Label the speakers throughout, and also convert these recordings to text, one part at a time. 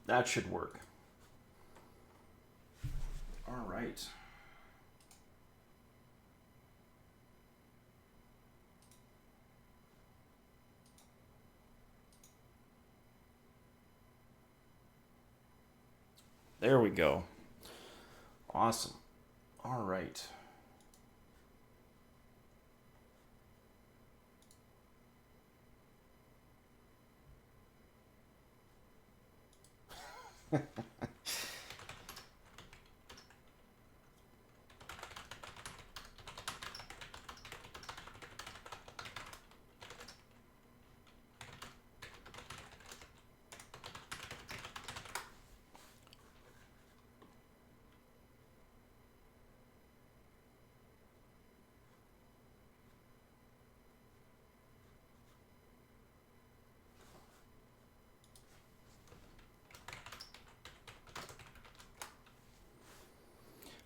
Speaker 1: That should work. All right. There we go. Awesome. All right.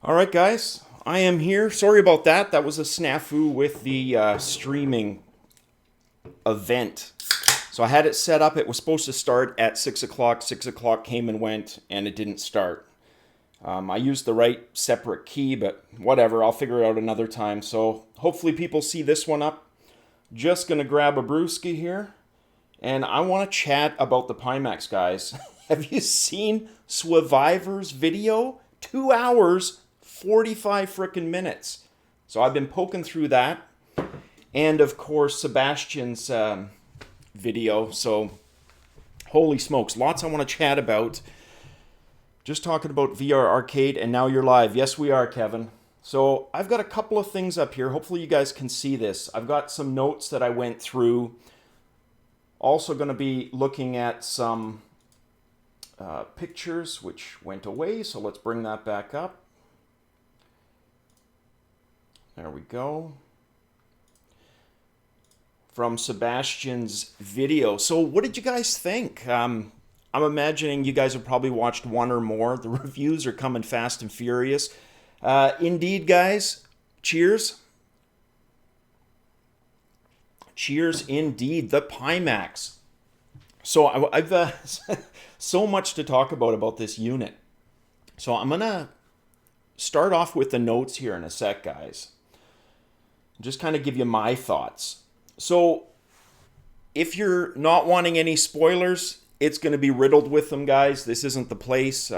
Speaker 1: All right, guys, I am here. Sorry about that. That was a snafu with the streaming event. So I had it set up. It was supposed to start at 6 o'clock. 6 o'clock came and went, and it didn't start. I used the right separate key, but whatever. I'll figure it out another time. So hopefully people see this one up. Just going to grab a brewski here. And I want to chat about the Pimax, guys. Have you seen Swavivor's video? 2 hours, 45 frickin' minutes. So I've been poking through that. And of course, Sebastian's video. So holy smokes, lots I want to chat about. Just talking about VR Arcade, and now you're live. Yes, we are, Kevin. So I've got a couple of things up here. Hopefully you guys can see this. I've got some notes that I went through. Also going to be looking at some pictures which went away. So let's bring that back up. There we go. From Sebastian's video. So what did you guys think? I'm imagining you guys have probably watched one or more. The reviews are coming fast and furious. Indeed, guys. Cheers. Cheers indeed. The Pimax. So I've so much to talk about this unit. So I'm going to start off with the notes here in a sec, guys. Just kind of give you my thoughts. So if you're not wanting any spoilers, it's going to be riddled with them, guys. This isn't the place.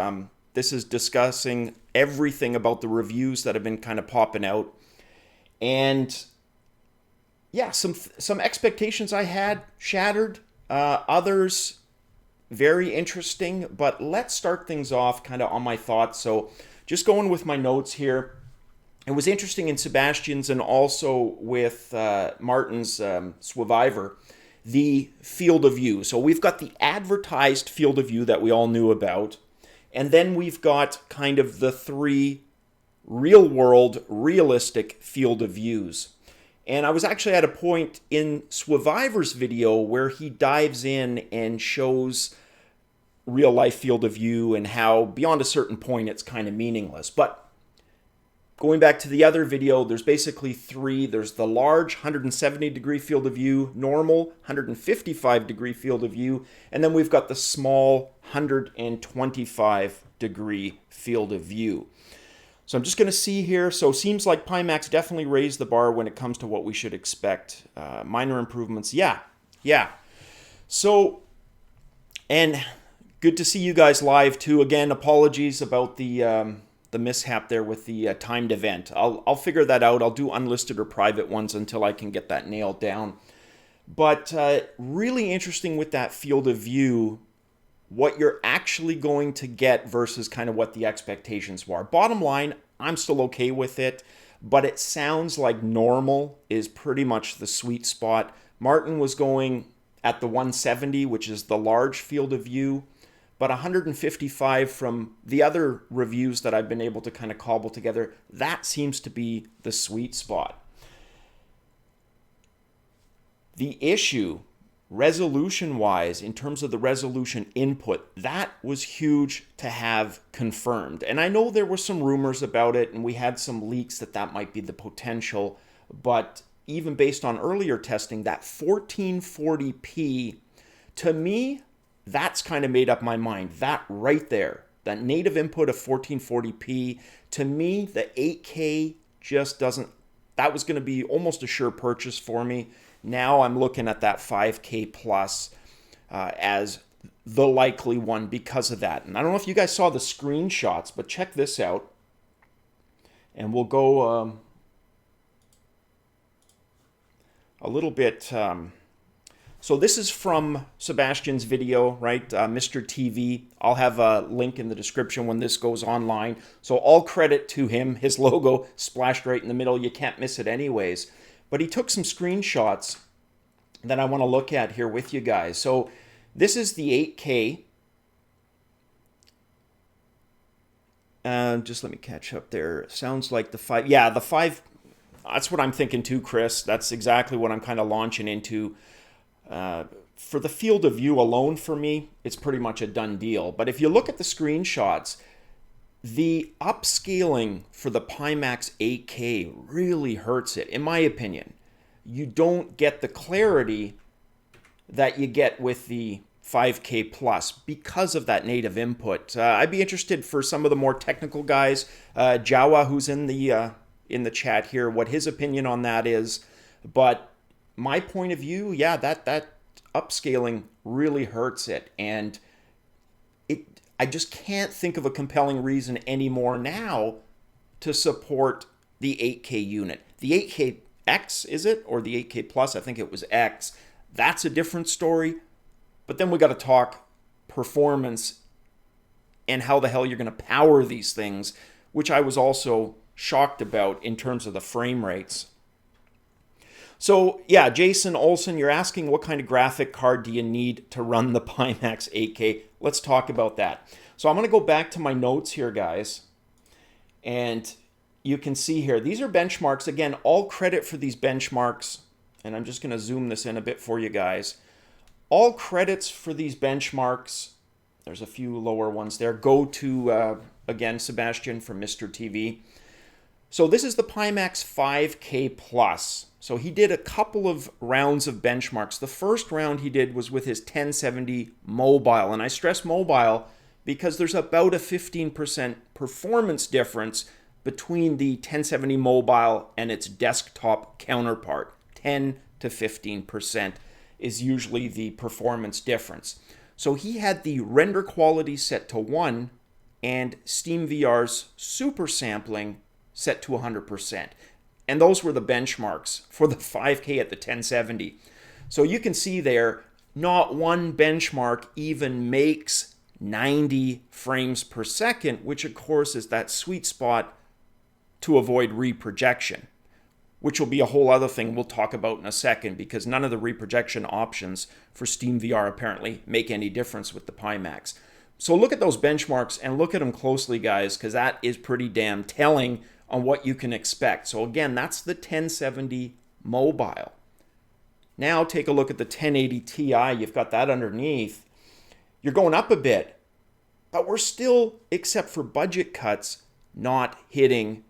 Speaker 1: This is discussing everything about the reviews that have been kind of popping out. And yeah, some expectations I had shattered. Others very interesting. But let's start things off kind of on my thoughts. So just going with my notes here. It was interesting in Sebastian's and also with Martin's Swavivor, the field of view. So we've got the advertised field of view that we all knew about. And then we've got kind of the 3 real-world, realistic field of views. And I was actually at a point in Swavivor's video where he dives in and shows real-life field of view and how beyond a certain point it's kind of meaningless. But going back to the other video, there's basically 3. There's the large 170-degree field of view, normal 155-degree field of view, and then we've got the small 125-degree field of view. So I'm just going to see here. So it seems like Pimax definitely raised the bar when it comes to what we should expect. Minor improvements. Yeah. So, and good to see you guys live too. Again, apologies about the mishap there with the timed event. I'll figure that out. I'll do unlisted or private ones until I can get that nailed down. But really interesting with that field of view, what you're actually going to get versus kind of what the expectations were. Bottom line, I'm still okay with it, but it sounds like normal is pretty much the sweet spot. Martin was going at the 170, which is the large field of view, but 155 from the other reviews that I've been able to kind of cobble together, that seems to be the sweet spot. The issue, resolution-wise, in terms of the resolution input, that was huge to have confirmed. And I know there were some rumors about it, and we had some leaks that might be the potential, but even based on earlier testing, that 1440p, to me, that's kind of made up my mind. That right there, that native input of 1440p, to me, the 8K just doesn't, that was going to be almost a sure purchase for me. Now I'm looking at that 5K plus as the likely one because of that. And I don't know if you guys saw the screenshots, but check this out. And we'll go a little bit. So this is from Sebastian's video, right? Mr. TV. I'll have a link in the description when this goes online. So all credit to him. His logo splashed right in the middle. You can't miss it anyways. But he took some screenshots that I want to look at here with you guys. So this is the 8K. Just let me catch up there. Sounds like the 5. Yeah, the 5. That's what I'm thinking too, Chris. That's exactly what I'm kind of launching into. For the field of view alone, for me, it's pretty much a done deal. But if you look at the screenshots, the upscaling for the Pimax 8K really hurts it, in my opinion. You don't get the clarity that you get with the 5K plus because of that native input. I'd be interested for some of the more technical guys, Jawa, who's in the chat here, what his opinion on that is. But my point of view, yeah, that upscaling really hurts it, and I just can't think of a compelling reason anymore now to support the 8K unit. The 8K X, is it? Or the 8K Plus? I think it was X. That's a different story. But then we got to talk performance and how the hell you're going to power these things, which I was also shocked about in terms of the frame rates. So yeah, Jason Olson, you're asking what kind of graphic card do you need to run the Pimax 8K? Let's talk about that. So I'm going to go back to my notes here, guys. And you can see here, these are benchmarks. Again, all credit for these benchmarks. And I'm just going to zoom this in a bit for you guys. All credits for these benchmarks, there's a few lower ones there, go to, again, Sebastian from Mr. TV. So this is the Pimax 5K Plus. So he did a couple of rounds of benchmarks. The first round he did was with his 1070 mobile. And I stress mobile because there's about a 15% performance difference between the 1070 mobile and its desktop counterpart. 10 to 15% is usually the performance difference. So he had the render quality set to 1 and SteamVR's super sampling set to 100%. And those were the benchmarks for the 5K at the 1070. So you can see there, not one benchmark even makes 90 frames per second, which of course is that sweet spot to avoid reprojection, which will be a whole other thing we'll talk about in a second, because none of the reprojection options for SteamVR apparently make any difference with the Pimax. So look at those benchmarks and look at them closely, guys, because that is pretty damn telling on what you can expect. So again, that's the 1070 mobile. Now take a look at the 1080 Ti. You've got that underneath. You're going up a bit, but we're still, except for budget cuts, not hitting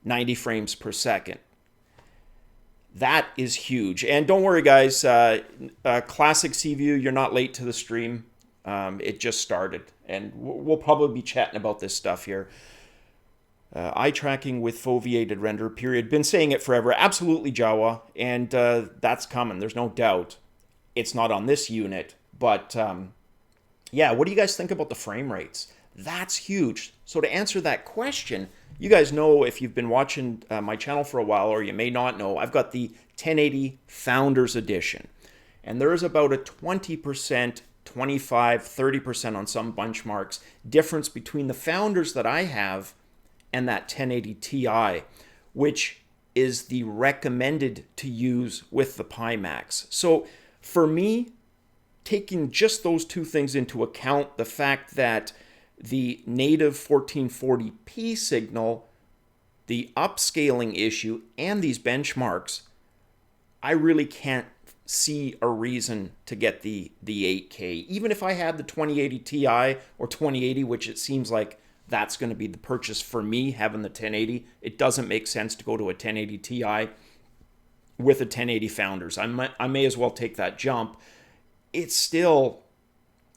Speaker 1: 90 frames per second. That is huge. And don't worry, guys, Classic Seaview, you're not late to the stream. It just started, and we'll probably be chatting about this stuff here. Eye tracking with foveated render, period. Been saying it forever. Absolutely, Jawa. And that's coming. There's no doubt. It's not on this unit. But, yeah, what do you guys think about the frame rates? That's huge. So to answer that question, you guys know, if you've been watching my channel for a while, or you may not know, I've got the 1080 Founders Edition. And there is about a 20%, 25, 30% on some benchmarks difference between the Founders that I have and that 1080 Ti, which is the recommended to use with the Pimax. So for me, taking just those two things into account, the fact that the native 1440p signal, the upscaling issue, and these benchmarks, I really can't see a reason to get the 8K. Even if I had the 2080 Ti or 2080, which it seems like that's going to be the purchase for me, having the 1080. It doesn't make sense to go to a 1080 Ti with a 1080 Founders. I may as well take that jump. It's still,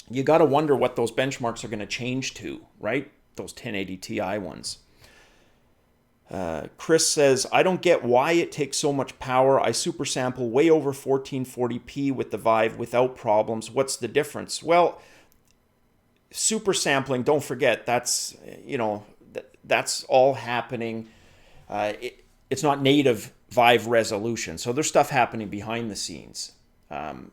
Speaker 1: you got to wonder what those benchmarks are going to change to, right? Those 1080 Ti ones. Chris says, I don't get why it takes so much power. I super sample way over 1440p with the Vive without problems. What's the difference? Well, super sampling, don't forget, that's, that's all happening. It's not native Vive resolution. So there's stuff happening behind the scenes. And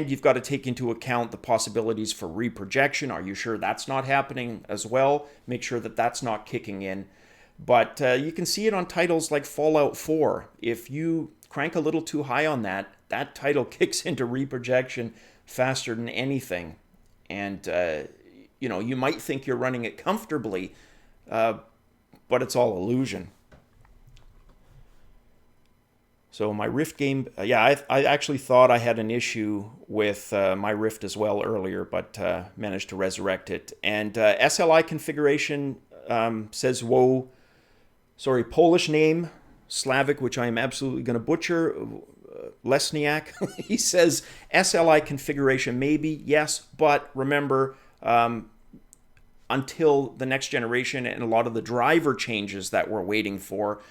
Speaker 1: you've got to take into account the possibilities for reprojection. Are you sure that's not happening as well? Make sure that that's not kicking in. But you can see it on titles like Fallout 4. If you crank a little too high on that, that title kicks into reprojection faster than anything. And, you might think you're running it comfortably, but it's all illusion. So my Rift game, I actually thought I had an issue with my Rift as well earlier, but managed to resurrect it. And SLI configuration says, whoa, sorry, Polish name, Slavic, which I am absolutely going to butcher, Lesniak. He says, SLI configuration maybe, yes, but remember, until the next generation and a lot of the driver changes that we're waiting for,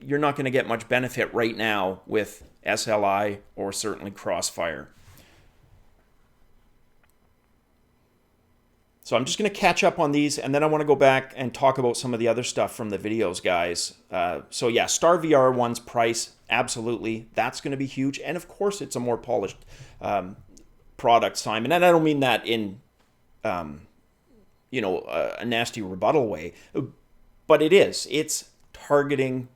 Speaker 1: you're not going to get much benefit right now with SLI or certainly Crossfire. So I'm just going to catch up on these, and then I want to go back and talk about some of the other stuff from the videos, guys. So yeah, Star VR 1's price, absolutely. That's going to be huge. And of course, it's a more polished product, Simon. And I don't mean that in, a nasty rebuttal way. But it is. It's targeting,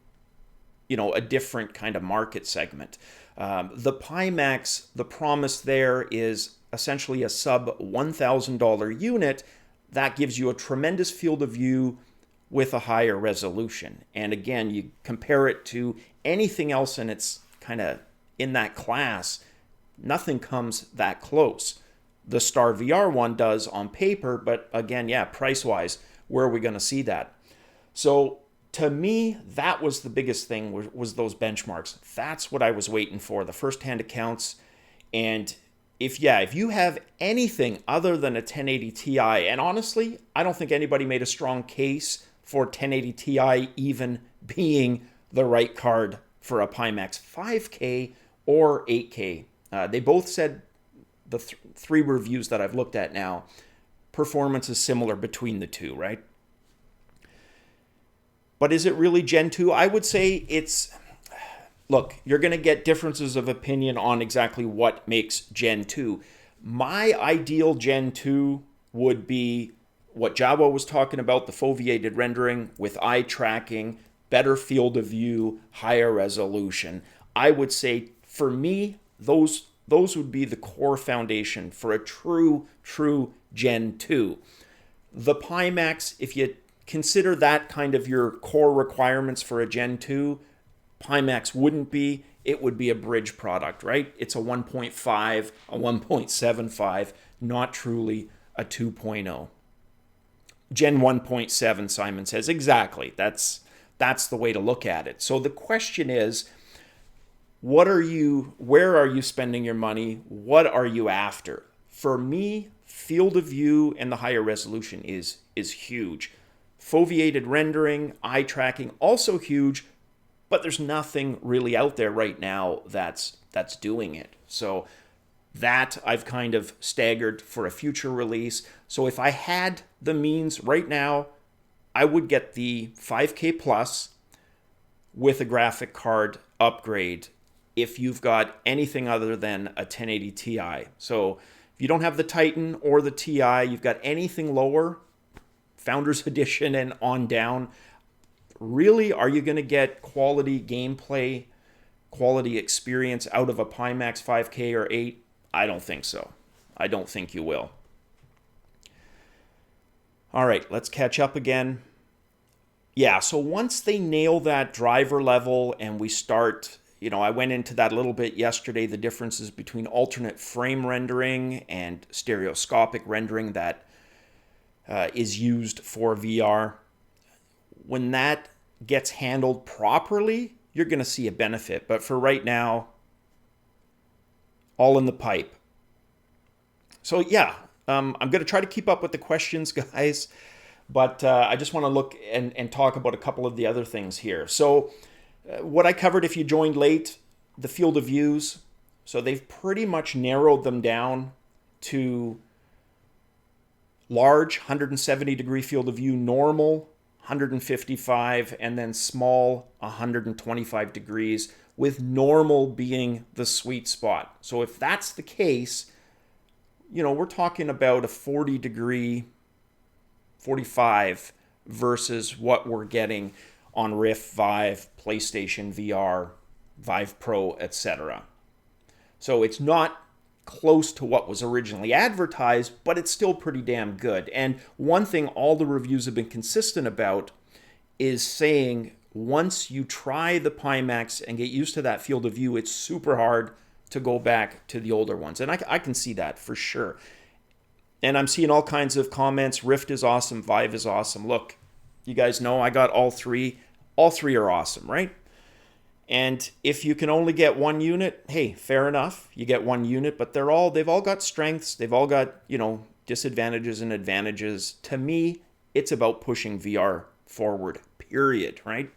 Speaker 1: a different kind of market segment. The Pimax, the promise there is essentially a sub $1,000 unit that gives you a tremendous field of view with a higher resolution. And again, you compare it to anything else and it's kind of in that class, nothing comes that close. The Star VR one does on paper, but again, price-wise, where are we going to see that? So to me, that was the biggest thing, was those benchmarks. That's what I was waiting for, the first-hand accounts. And if you have anything other than a 1080 Ti, and honestly, I don't think anybody made a strong case for 1080 Ti even being the right card for a Pimax 5K or 8K. They both said, the three reviews that I've looked at now, performance is similar between the two, right? But is it really Gen 2? I would say look, you're going to get differences of opinion on exactly what makes Gen 2. My ideal Gen 2 would be what Jawa was talking about, the foveated rendering with eye tracking, better field of view, higher resolution. I would say, for me, those would be the core foundation for a true Gen 2. The Pimax, if you consider that kind of your core requirements for a Gen 2, Pimax wouldn't be. It would be a bridge product, right? It's a 1.5, a 1.75, not truly a 2.0. Gen 1.7, Simon says. Exactly. That's the way to look at it. So the question is, where are you spending your money? What are you after? For me, field of view and the higher resolution is huge. Foveated rendering, eye tracking, also huge, but there's nothing really out there right now that's doing it. So that I've kind of staggered for a future release. So if I had the means right now, I would get the 5K Plus with a graphic card upgrade if you've got anything other than a 1080 Ti. So if you don't have the Titan or the Ti, you've got anything lower, Founders Edition and on down, really, are you going to get quality gameplay, quality experience out of a Pimax 5K or 8? I don't think so. I don't think you will. All right, let's catch up again. Yeah, so once they nail that driver level and we start, I went into that a little bit yesterday, the differences between alternate frame rendering and stereoscopic rendering that is used for VR. When that gets handled properly, you're going to see a benefit. But for right now, all in the pipe. So yeah, I'm going to try to keep up with the questions, guys, but I just want to look and talk about a couple of the other things here. So what I covered, if you joined late, the field of views. So they've pretty much narrowed them down to large, 170-degree field of view, normal, 155, and then small, 125 degrees, with normal being the sweet spot. So if that's the case, you know, we're talking about a 40-degree, 45 versus what we're getting on Rift, Vive, PlayStation VR, Vive Pro, etc. So it's not close to what was originally advertised, but it's still pretty damn good. And one thing all the reviews have been consistent about is saying once you try the Pimax and get used to that field of view, it's super hard to go back to the older ones. And I can see that for sure. And I'm seeing all kinds of comments. Rift is awesome. Vive is awesome. Look, you guys know I got all three. All three are awesome, right? And if you can only get one unit, hey, fair enough. You get one unit, but they've all got strengths. They've all got, you know, disadvantages and advantages. To me, it's about pushing VR forward, period, right?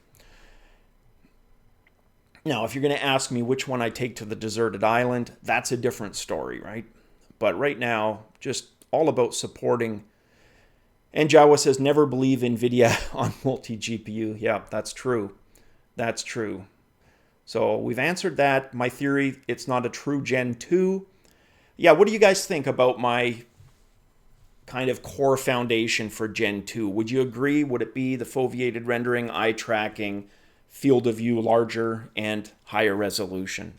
Speaker 1: Now, if you're going to ask me which one I take to the deserted island, that's a different story, right? But right now, just all about supporting. And Jawa says, never believe NVIDIA on multi-GPU. Yeah, that's true. That's true. So we've answered that. My theory, it's not a true Gen 2. Yeah, what do you guys think about my kind of core foundation for Gen 2? Would you agree? Would it be the foveated rendering, eye tracking, field of view larger, and higher resolution?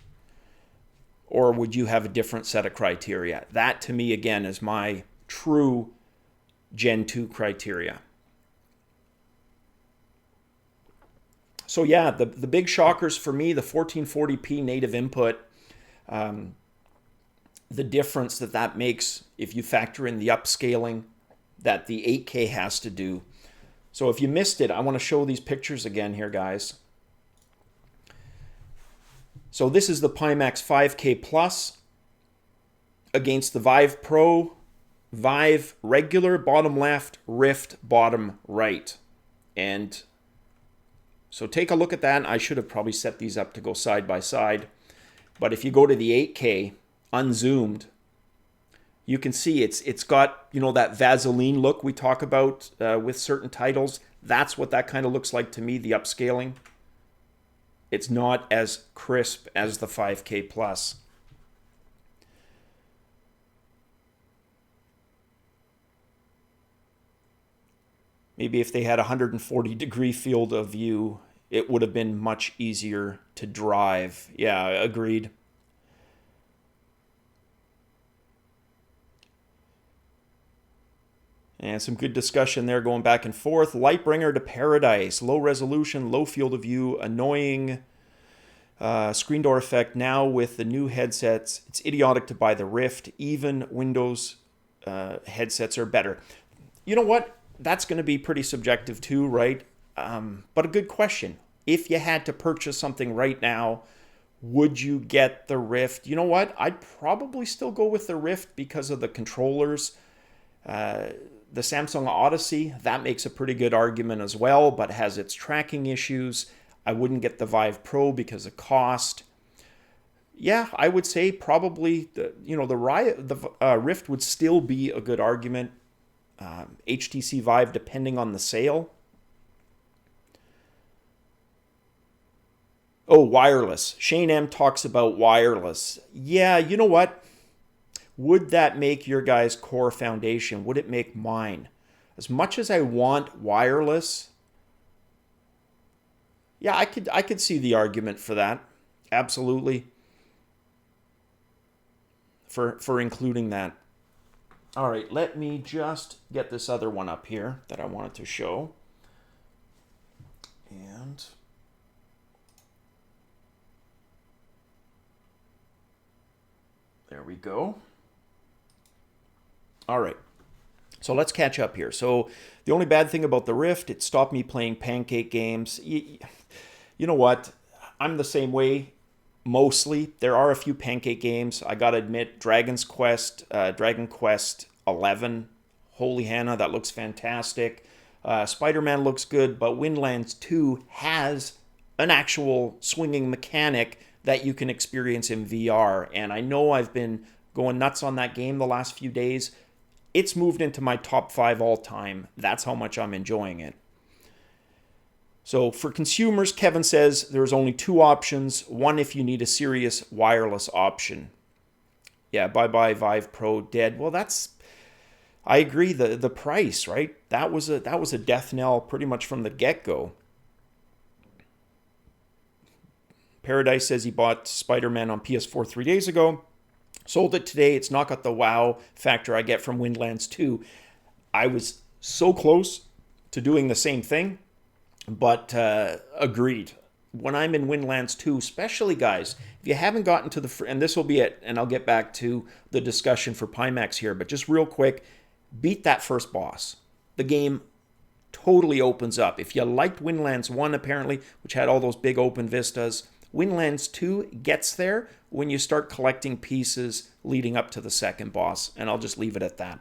Speaker 1: Or would you have a different set of criteria? That, to me, again, is my true Gen 2 criteria. So yeah, the big shockers for me, the 1440p native input, the difference that makes if you factor in the upscaling that the 8K has to do. So if you missed it, I want to show these pictures again here, guys. So this is the Pimax 5K Plus against the Vive Pro, Vive regular bottom left, Rift bottom right. And so take a look at that. I should have probably set these up to go side by side. But if you go to the 8K, unzoomed, you can see it's got, you know, that Vaseline look we talk about with certain titles. That's what that kind of looks like to me, the upscaling. It's not as crisp as the 5K Plus. Maybe if they had a 140-degree field of view, it would have been much easier to drive. Yeah, agreed. And some good discussion there going back and forth. Lightbringer to Paradise. Low resolution, low field of view, annoying screen door effect. Now with the new headsets, it's idiotic to buy the Rift. Even Windows headsets are better. You know what? That's going to be pretty subjective too, right? But a good question. If you had to purchase something right now, would you get the Rift? You know what? I'd probably still go with the Rift because of the controllers. The Samsung Odyssey, that makes a pretty good argument as well, but has its tracking issues. I wouldn't get the Vive Pro because of cost. Yeah, I would say probably the Rift would still be a good argument. HTC Vive, depending on the sale. Oh, wireless. Shane M talks about wireless. Yeah, you know what? Would that make your guys' core foundation? Would it make mine? As much as I want wireless, yeah, I could see the argument for that. Absolutely. For including that. All right, let me just get this other one up here that I wanted to show. And there we go. All right, so let's catch up here. So the only bad thing about the Rift, it stopped me playing pancake games. You know what? I'm the same way. Mostly, there are a few pancake games. I gotta admit, Dragon Quest 11. Holy Hannah, that looks fantastic. Spider-Man looks good, but Windlands 2 has an actual swinging mechanic that you can experience in VR. And I know I've been going nuts on that game the last few days. It's moved into my top 5 all time. That's how much I'm enjoying it. So for consumers, Kevin says there's only 2 options. One, if you need a serious wireless option. Yeah, bye-bye Vive Pro, dead. Well, I agree, the price, right? That was a death knell pretty much from the get-go. Paradise says he bought Spider-Man on PS4 3 days ago. Sold it today. It's not got the wow factor I get from Windlands 2. I was so close to doing the same thing, but agreed. When I'm in Windlands 2, especially, guys, if you haven't gotten to the... And this will be it, and I'll get back to the discussion for Pimax here, but just real quick, beat that first boss. The game totally opens up. If you liked Windlands 1, apparently, which had all those big open vistas, Windlands 2 gets there when you start collecting pieces leading up to the second boss, and I'll just leave it at that.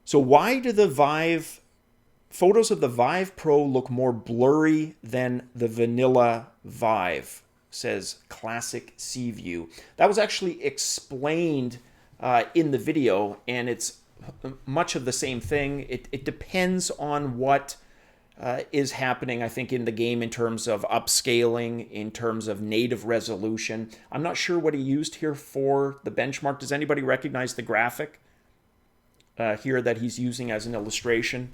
Speaker 1: So why do the Vive... Photos of the Vive Pro look more blurry than the vanilla Vive, says Classic Seaview. That was actually explained in the video, and it's much of the same thing. It depends on what is happening, I think, in the game in terms of upscaling, in terms of native resolution. I'm not sure what he used here for the benchmark. Does anybody recognize the graphic here that he's using as an illustration?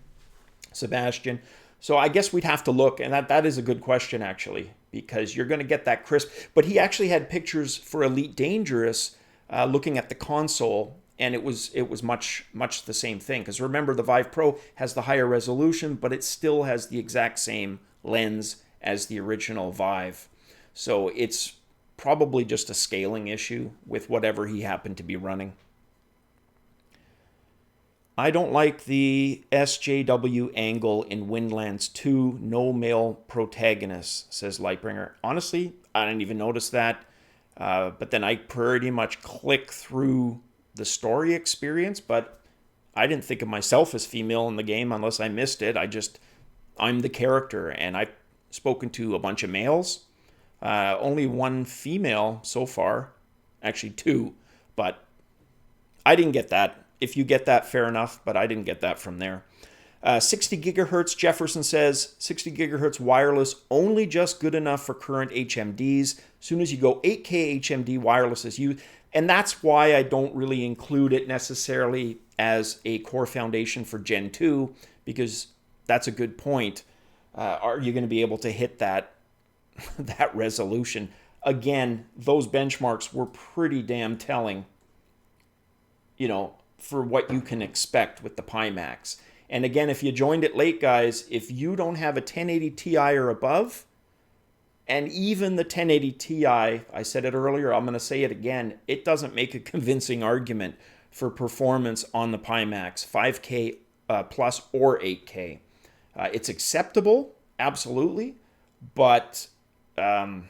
Speaker 1: Sebastian. So I guess we'd have to look, and that is a good question, actually, because you're going to get that crisp. But he actually had pictures for Elite Dangerous looking at the console, and it was much the same thing. Because remember, the Vive Pro has the higher resolution, but it still has the exact same lens as the original Vive. So it's probably just a scaling issue with whatever he happened to be running. I don't like the SJW angle in Windlands 2. No male protagonist, says Lightbringer. Honestly, I didn't even notice that. But then I pretty much click through the story experience. But I didn't think of myself as female in the game unless I missed it. I'm the character. And I've spoken to a bunch of males. Only one female so far. Actually, 2. But I didn't get that. If you get that, fair enough, but I didn't get that from there. 60 gigahertz, Jefferson says, 60 gigahertz wireless, only just good enough for current HMDs. As soon as you go 8K HMD, wireless is used. And that's why I don't really include it necessarily as a core foundation for Gen 2, because that's a good point. Are you going to be able to hit that resolution? Again, those benchmarks were pretty damn telling, for what you can expect with the Pimax. And again, if you joined it late, guys, if you don't have a 1080 Ti or above, and even the 1080 Ti, I said it earlier, I'm going to say it again, it doesn't make a convincing argument for performance on the Pimax, 5K plus or 8K. It's acceptable, absolutely, but I'm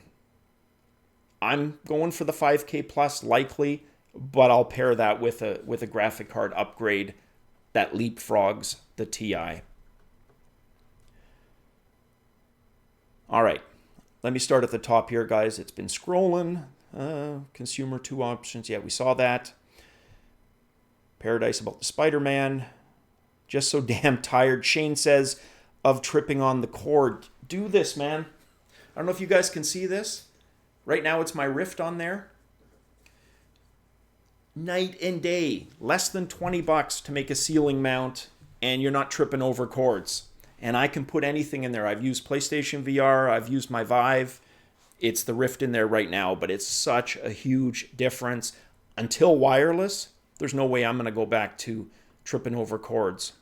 Speaker 1: going for the 5K plus likely, but I'll pair that with a graphic card upgrade that leapfrogs the Ti. All right, let me start at the top here, guys. It's been scrolling. Consumer 2 options. Yeah, we saw that. Paradise about the Spider-Man. Just so damn tired, Shane says, of tripping on the cord. Do this, man. I don't know if you guys can see this. Right now it's my Rift on there. Night and day, less than $20 to make a ceiling mount, and you're not tripping over cords. And I can put anything in there. I've used PlayStation VR, I've used my Vive. It's the Rift in there right now, but it's such a huge difference. Until wireless, there's no way I'm going to go back to tripping over cords.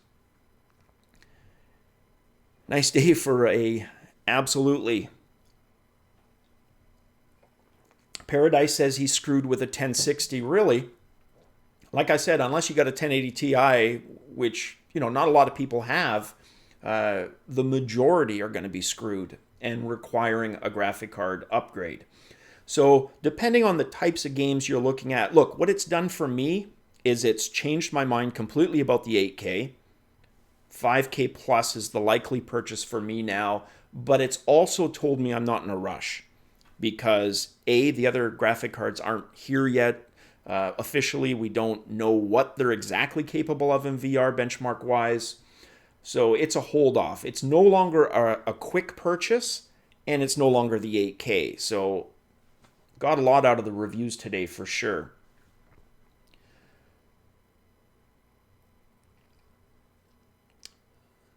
Speaker 1: Nice day for absolutely. Paradise says he's screwed with a 1060. Really? Like I said, unless you got a 1080 Ti, which, not a lot of people have, the majority are going to be screwed and requiring a graphic card upgrade. So depending on the types of games you're looking at, look, what it's done for me is it's changed my mind completely about the 8K. 5K plus is the likely purchase for me now, but it's also told me I'm not in a rush because the other graphic cards aren't here yet. Officially, we don't know what they're exactly capable of in VR benchmark wise. So it's a hold off. It's no longer a quick purchase, and it's no longer the 8K. So got a lot out of the reviews today for sure.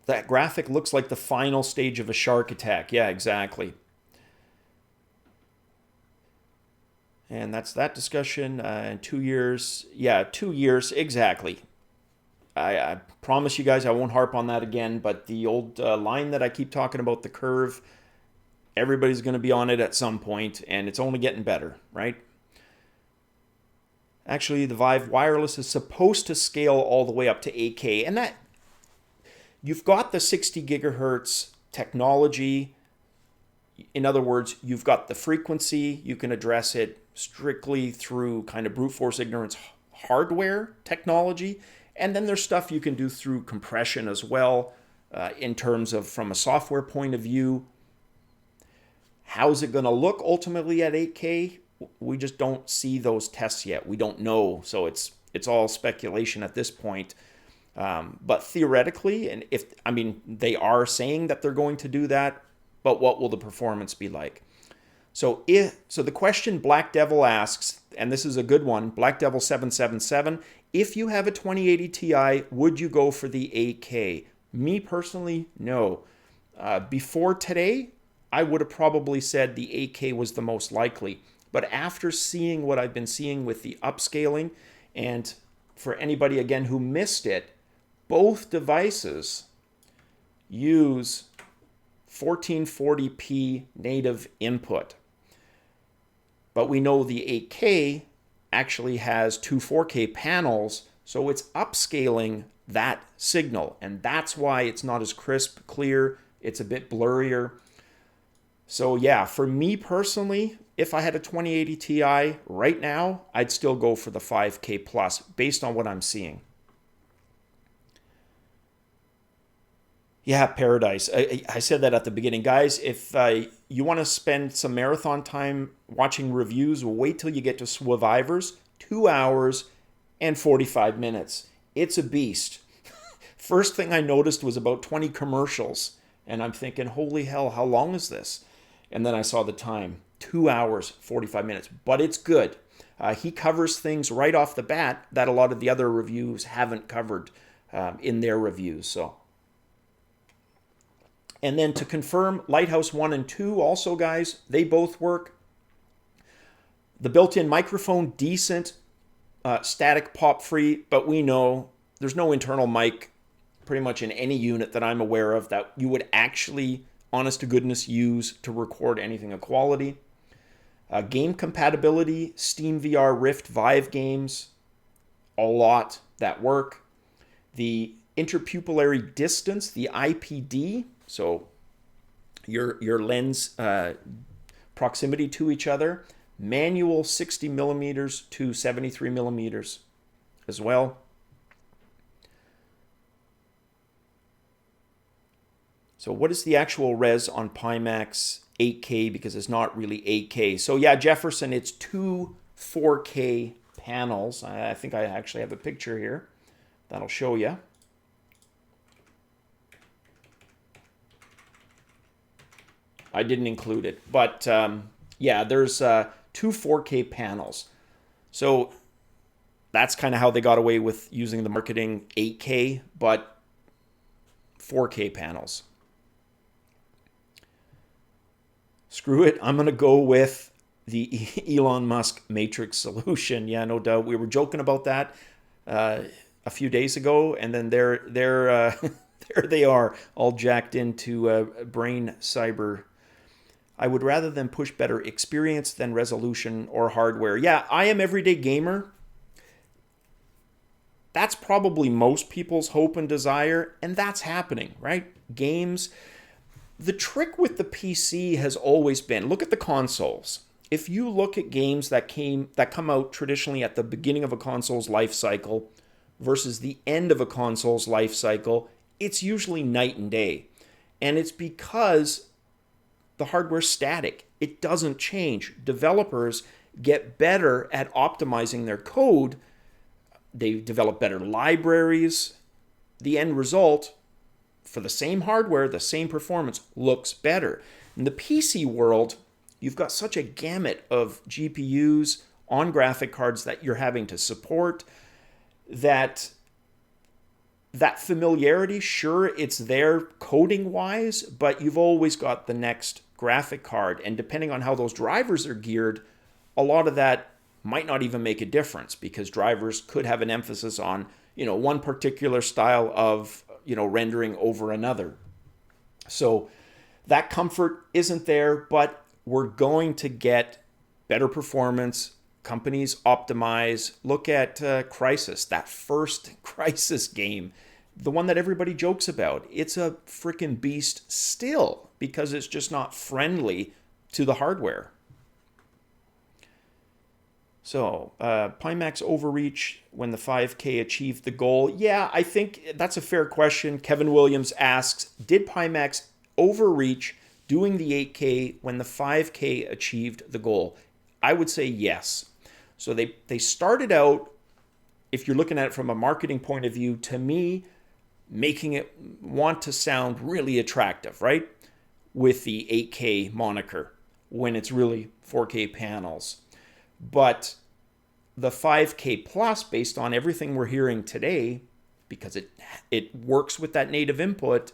Speaker 1: That graphic looks like the final stage of a shark attack. Yeah, exactly. And that's that discussion in 2 years. Yeah, 2 years, exactly. I promise you guys I won't harp on that again, but the old line that I keep talking about, the curve, everybody's going to be on it at some point, and it's only getting better, right? Actually, the Vive Wireless is supposed to scale all the way up to 8K, and that you've got the 60 gigahertz technology. In other words, you've got the frequency. You can address it strictly through kind of brute force ignorance hardware technology. And then there's stuff you can do through compression as well, in terms of from a software point of view. How's it going to look ultimately at 8K? We just don't see those tests yet. We don't know. So it's all speculation at this point. But theoretically, and they are saying that they're going to do that, but what will the performance be like? So the question Black Devil asks, and this is a good one, Black Devil 777, if you have a 2080 Ti, would you go for the 8K? Me personally, no. Before today, I would have probably said the 8K was the most likely. But after seeing what I've been seeing with the upscaling, and for anybody, again, who missed it, both devices use 1440p native input. But we know the 8K actually has two 4K panels, so it's upscaling that signal. And that's why it's not as crisp, clear, it's a bit blurrier. So yeah, for me personally, if I had a 2080 Ti right now, I'd still go for the 5K plus based on what I'm seeing. Yeah, Paradise. I said that at the beginning. Guys, if you want to spend some marathon time watching reviews, wait till you get to Swivivors. 2 hours and 45 minutes. It's a beast. First thing I noticed was about 20 commercials. And I'm thinking, holy hell, how long is this? And then I saw the time. 2 hours, 45 minutes. But it's good. He covers things right off the bat that a lot of the other reviews haven't covered in their reviews. So. And then to confirm, Lighthouse 1 and 2 also, guys, they both work. The built-in microphone, decent, static pop-free, but we know there's no internal mic pretty much in any unit that I'm aware of that you would actually, honest to goodness, use to record anything of quality. Game compatibility, Steam VR Rift Vive games, a lot that work. The interpupillary distance, the IPD, so your lens proximity to each other, manual 60 millimeters to 73 millimeters as well. So what is the actual res on Pimax 8K, because it's not really 8K. So yeah, Jefferson, it's two 4K panels. I think I actually have a picture here that'll show you. I didn't include it, but yeah, there's two 4K panels. So that's kind of how they got away with using the marketing 8K, but 4K panels. Screw it, I'm going to go with the Elon Musk Matrix solution. Yeah, no doubt. We were joking about that a few days ago, and then there they are, all jacked into brain cyber. I would rather them push better experience than resolution or hardware. Yeah, I am everyday gamer. That's probably most people's hope and desire, and that's happening, right? Games. The trick with the PC has always been, look at the consoles. if you look at games that come out traditionally at the beginning of a console's life cycle versus the end of a console's life cycle, it's usually night and day. And it's because the hardware's static. It doesn't change. Developers get better at optimizing their code. They develop better libraries. The end result, for the same hardware, the same performance, looks better. In the PC world, you've got such a gamut of GPUs on graphic cards that you're having to support that familiarity, sure, it's there coding-wise, but you've always got the next graphic card. And depending on how those drivers are geared, a lot of that might not even make a difference because drivers could have an emphasis on, one particular style of, rendering over another. So that comfort isn't there, but we're going to get better performance. Companies optimize. Look at Crysis, that first Crysis game, the one that everybody jokes about. It's a freaking beast still because it's just not friendly to the hardware. So, Pimax overreach when the 5K achieved the goal. Yeah, I think that's a fair question. Kevin Williams asks, did Pimax overreach doing the 8K when the 5K achieved the goal? I would say yes. So they started out, if you're looking at it from a marketing point of view, to me, making it want to sound really attractive, right? With the 8K moniker when it's really 4K panels. But the 5K Plus, based on everything we're hearing today, because it works with that native input,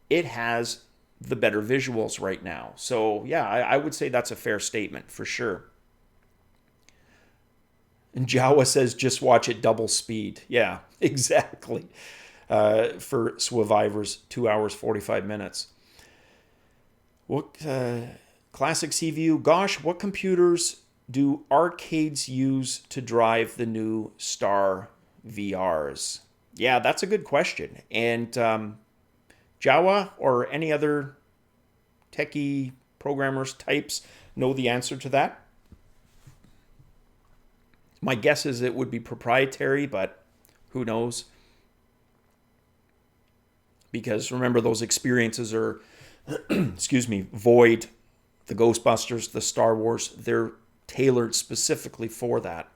Speaker 1: it has the better visuals right now. So yeah, I would say that's a fair statement for sure. And Jawa says, just watch it double speed. Yeah, exactly. For Survivors, 2 hours, 45 minutes. What classic CVU? Gosh, what computers do arcades use to drive the new Star VRs? Yeah, that's a good question. And Jawa or any other techie programmers types know the answer to that? My guess is it would be proprietary, but who knows? Because remember, those experiences are, Void, the Ghostbusters, the Star Wars, they're tailored specifically for that.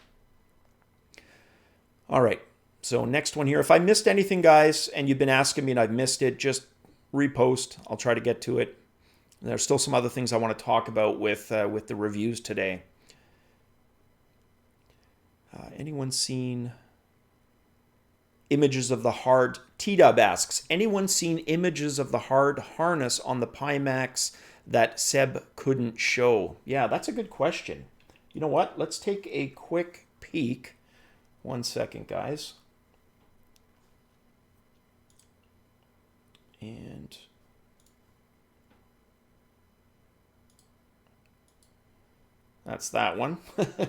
Speaker 1: All right, so next one here. If I missed anything, guys, and you've been asking me and I've missed it, just repost. I'll try to get to it. And there's still some other things I want to talk about with the reviews today. Anyone seen images of the hard... T-Dub asks, anyone seen images of the hard harness on the Pimax that Seb couldn't show? Yeah, that's a good question. You know what? Let's take a quick peek. 1 second, guys. And... that's that one.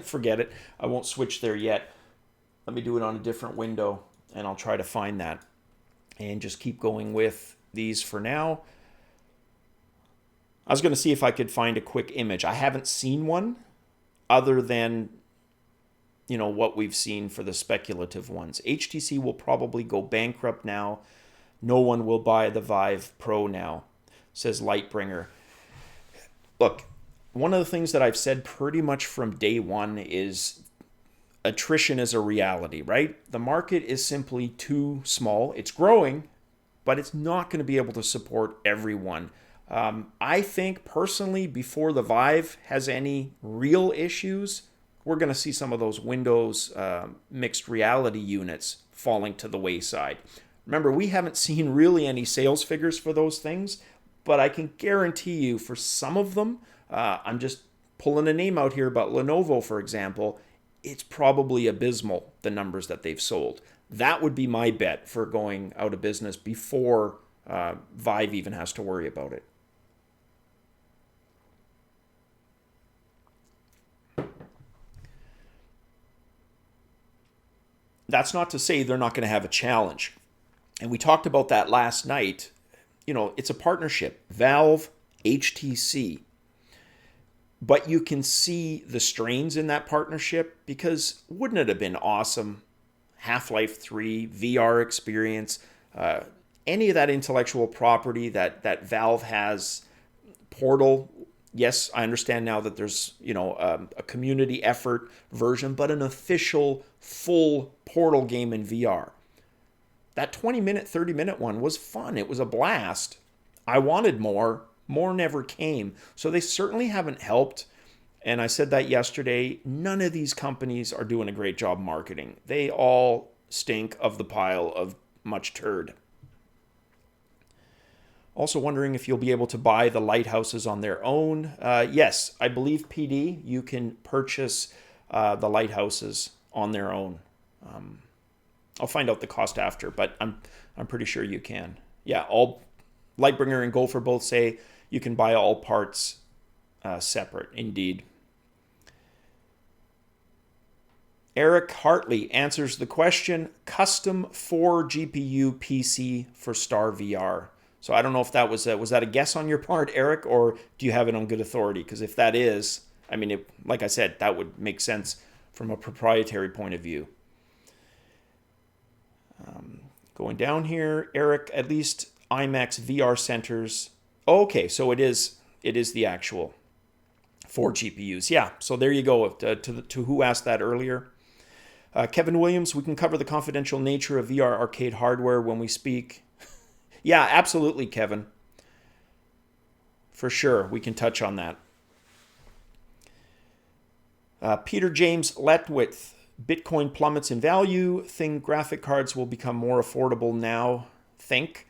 Speaker 1: Forget it. I won't switch there yet. Let me do it on a different window, and I'll try to find that. And just keep going with these for now. I was going to see if I could find a quick image. I haven't seen one other than, what we've seen for the speculative ones. HTC will probably go bankrupt now. No one will buy the Vive Pro now, says Lightbringer. Look, one of the things that I've said pretty much from day one is attrition is a reality, right? The market is simply too small. It's growing, but it's not going to be able to support everyone. I think personally, before the Vive has any real issues, we're going to see some of those Windows mixed reality units falling to the wayside. Remember, we haven't seen really any sales figures for those things, but I can guarantee you for some of them, I'm just pulling a name out here, but Lenovo, for example, it's probably abysmal, the numbers that they've sold. That would be my bet for going out of business before Vive even has to worry about it. That's not to say they're not going to have a challenge. And we talked about that last night. It's a partnership. Valve, HTC. But you can see the strains in that partnership, because wouldn't it have been awesome? Half-Life 3, VR experience, any of that intellectual property that Valve has. Portal, yes, I understand now that there's, a community effort version, but an official full Portal game in VR. That 20-minute, 30-minute one was fun. It was a blast. I wanted more. More never came. So they certainly haven't helped. And I said that yesterday. None of these companies are doing a great job marketing. They all stink of the pile of much turd. Also wondering if you'll be able to buy the lighthouses on their own. Yes, I believe, PD, you can purchase the lighthouses on their own. I'll find out the cost after, but I'm pretty sure you can. Yeah, all Lightbringer and Gopher both say you can buy all parts separate. Indeed. Eric Hartley answers the question: custom 4 GPU PC for Star VR. So I don't know if that was that a guess on your part, Eric, or do you have it on good authority? Because if that is, I mean, like I said, that would make sense from a proprietary point of view. Going down here, Eric, at least IMAX VR centers. Okay, so it is the actual 4 GPUs. Yeah, so there you go. To who asked that earlier. Kevin Williams, we can cover the confidential nature of VR arcade hardware when we speak. Yeah, absolutely, Kevin. For sure, we can touch on that. Peter James Letwith, Bitcoin plummets in value. Think graphic cards will become more affordable now. Think.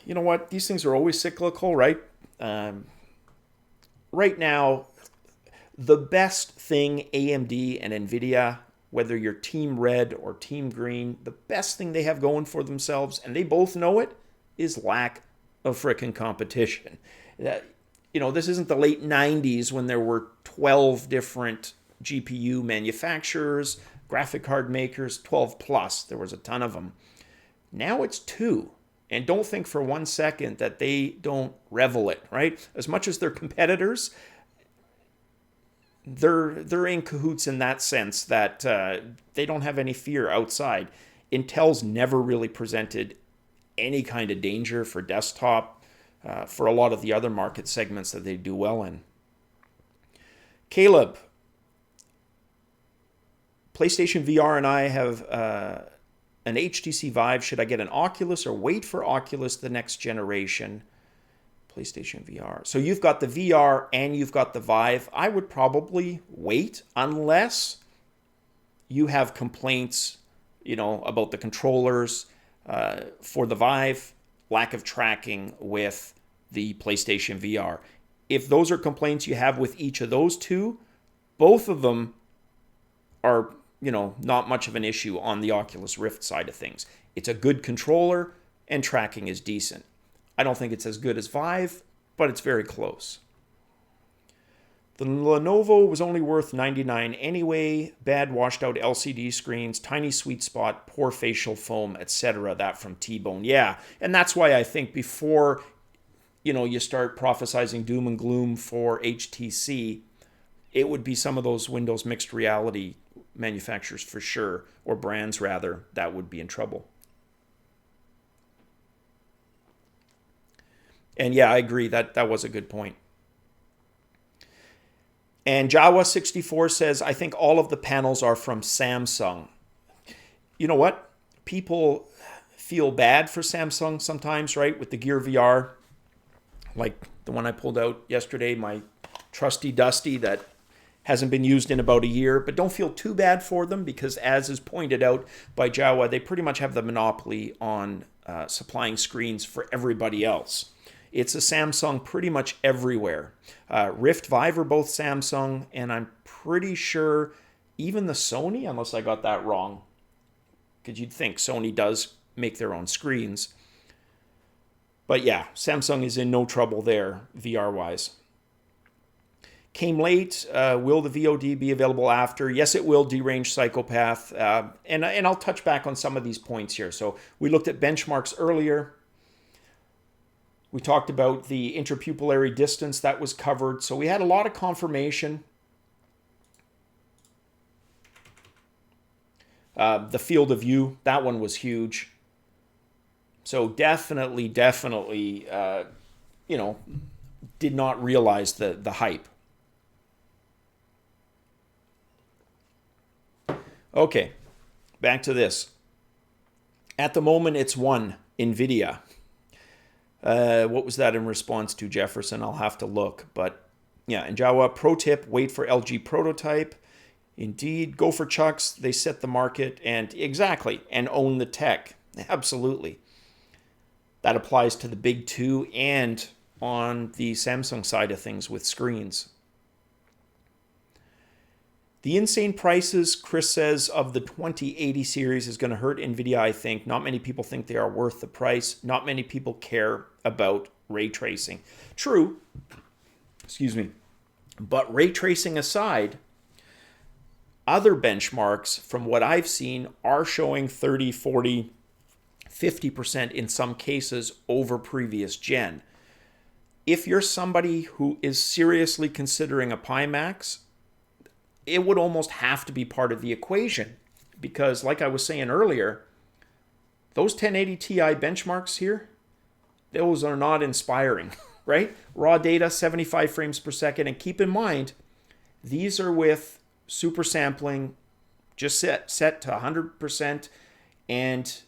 Speaker 1: You know what? These things are always cyclical, right? Right now, the best thing AMD and NVIDIA, whether you're Team Red or Team Green, the best thing they have going for themselves, and they both know it, is lack of frickin' competition. This isn't the late 90s when there were 12 different GPU manufacturers, graphic card makers, 12 plus. There was a ton of them. Now it's 2. And don't think for 1 second that they don't revel it, right? As much as they're competitors, they're in cahoots in that sense that they don't have any fear outside. Intel's never really presented any kind of danger for desktop, for a lot of the other market segments that they do well in. Caleb, PlayStation VR and I have an HTC Vive. Should I get an Oculus or wait for Oculus the next generation? PlayStation VR. So you've got the VR and you've got the Vive. I would probably wait unless you have complaints, about the controllers for the Vive, lack of tracking with the PlayStation VR. If those are complaints you have with each of those two, both of them are, not much of an issue on the Oculus Rift side of things. It's a good controller and tracking is decent. I don't think it's as good as Vive, but it's very close. The Lenovo was only worth $99 anyway. Bad washed out LCD screens, tiny sweet spot, poor facial foam, etc. That from T-Bone. Yeah, and that's why I think before, you start prophesizing doom and gloom for HTC, it would be some of those Windows mixed reality manufacturers for sure, or brands rather, that would be in trouble. And yeah, I agree, that was a good point. And Jawa64 says, I think all of the panels are from Samsung. You know what? People feel bad for Samsung sometimes, right? With the Gear VR, like the one I pulled out yesterday, my trusty dusty that hasn't been used in about a year, but don't feel too bad for them because, as is pointed out by Jawa, they pretty much have the monopoly on supplying screens for everybody else. It's a Samsung pretty much everywhere. Rift, Vive are both Samsung, and I'm pretty sure even the Sony, unless I got that wrong, because you'd think Sony does make their own screens. But yeah, Samsung is in no trouble there, VR-wise. Came late. Will the VOD be available after? Yes, it will, Deranged Psychopath. And I'll touch back on some of these points here. So we looked at benchmarks earlier. We talked about the interpupillary distance that was covered. So we had a lot of confirmation. The field of view, that one was huge. So definitely, you know, did not realize the hype. Okay, back to this. At the moment, it's one NVIDIA. What was that in response to, Jefferson? I'll have to look. But yeah, and Jawa, pro tip, wait for LG prototype. Indeed, go for Chucks. They set the market and exactly, and own the tech. Absolutely. That applies to the big two and on the Samsung side of things with screens. The insane prices, Chris says, of the 2080 series is going to hurt NVIDIA, I think. Not many people think they are worth the price. Not many people care about ray tracing. True. Excuse me. But ray tracing aside, other benchmarks, from what I've seen, are showing 30, 40, 50% in some cases over previous gen. If you're somebody who is seriously considering a Pimax, it would almost have to be part of the equation. Because like I was saying earlier, those 1080 Ti benchmarks here, those are not inspiring, right? Raw data, 75 frames per second. And keep in mind, these are with super sampling just set to 100% and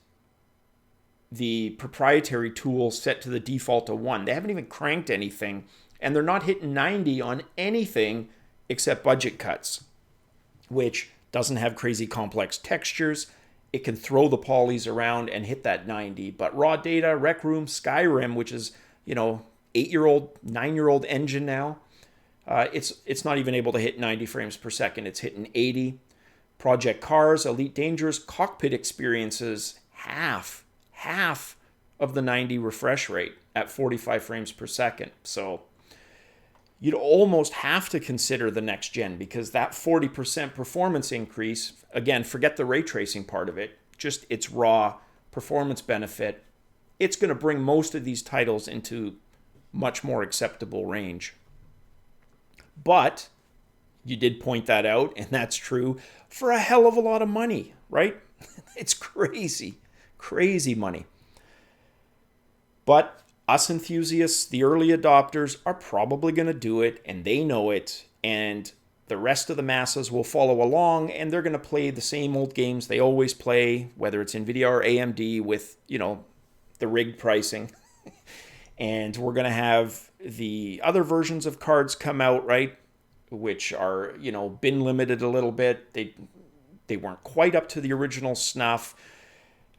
Speaker 1: the proprietary tool set to the default of 1. They haven't even cranked anything, and they're not hitting 90 on anything except budget cuts, which doesn't have crazy complex textures. It can throw the polys around and hit that 90. But raw data, Rec Room, Skyrim, which is, 8-year-old, 9-year-old engine now, it's not even able to hit 90 frames per second. It's hitting 80. Project Cars, Elite Dangerous, cockpit experiences half of the 90 refresh rate at 45 frames per second. So you'd almost have to consider the next gen, because that 40% performance increase, again, forget the ray tracing part of it, just its raw performance benefit, it's going to bring most of these titles into much more acceptable range. But you did point that out, and that's true, for a hell of a lot of money, right? It's crazy money. But us enthusiasts, the early adopters, are probably going to do it, and they know it, and the rest of the masses will follow along, and they're going to play the same old games they always play, whether it's NVIDIA or AMD with, the rigged pricing. And we're going to have the other versions of cards come out, right, which are, bin limited a little bit. They weren't quite up to the original snuff.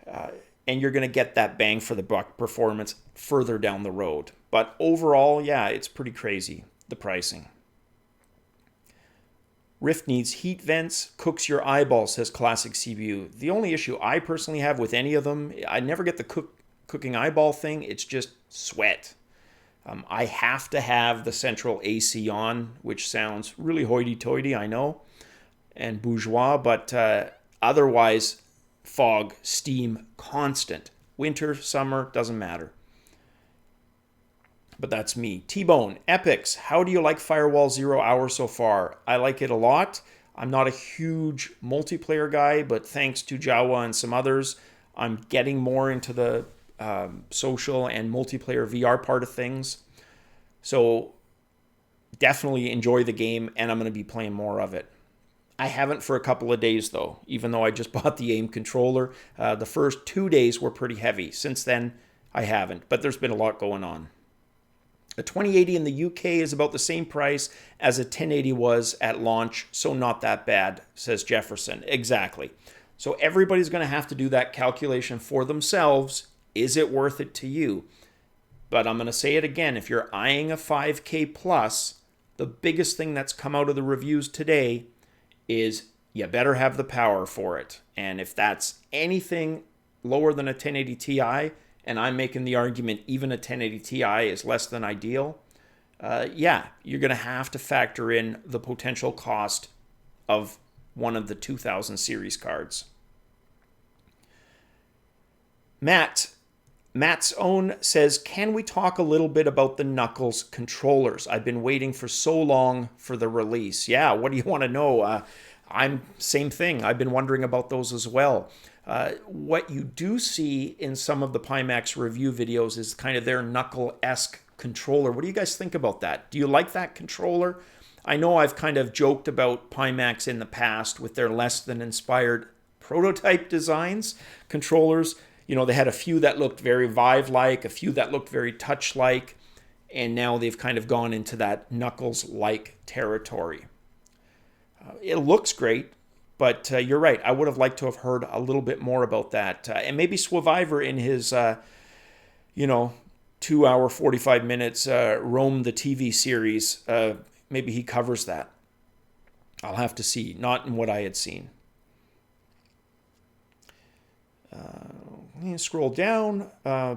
Speaker 1: And you're going to get that bang for the buck performance further down the road. But overall, yeah, it's pretty crazy, the pricing. Rift needs heat vents, cooks your eyeballs, says Classic CPU. The only issue I personally have with any of them, I never get the cooking eyeball thing. It's just sweat. I have to have the central AC on, which sounds really hoity-toity, I know, and bourgeois, but otherwise, fog, steam, constant. Winter, summer, doesn't matter. But that's me. T-Bone, Epics, how do you like Firewall 0 Hour so far? I like it a lot. I'm not a huge multiplayer guy, but thanks to Jawa and some others, I'm getting more into the social and multiplayer VR part of things. So definitely enjoy the game, and I'm going to be playing more of it. I haven't for a couple of days, though, even though I just bought the AIM controller. The first 2 days were pretty heavy. Since then, I haven't, but there's been a lot going on. A 2080 in the UK is about the same price as a 1080 was at launch, so not that bad, says Jefferson. Exactly. So everybody's going to have to do that calculation for themselves. Is it worth it to you? But I'm going to say it again. If you're eyeing a 5K plus, the biggest thing that's come out of the reviews today is you better have the power for it. And if that's anything lower than a 1080 Ti, and I'm making the argument even a 1080 Ti is less than ideal, you're going to have to factor in the potential cost of one of the 2000 series cards. Matt, Matt's Own says, can we talk a little bit about the Knuckles controllers? I've been waiting for so long for the release. Yeah, what do you want to know? Same thing. I've been wondering about those as well. What you do see in some of the Pimax review videos is kind of their Knuckle-esque controller. What do you guys think about that? Do you like that controller? I know I've kind of joked about Pimax in the past with their less than inspired prototype designs, controllers. You know, they had a few that looked very Vive-like, a few that looked very Touch-like, and now they've kind of gone into that Knuckles-like territory. It looks great, but you're right. I would have liked to have heard a little bit more about that. And maybe Swaviver in his, 2 hour, 45 minutes Roam the TV series, maybe he covers that. I'll have to see. Not in what I had seen. Scroll down.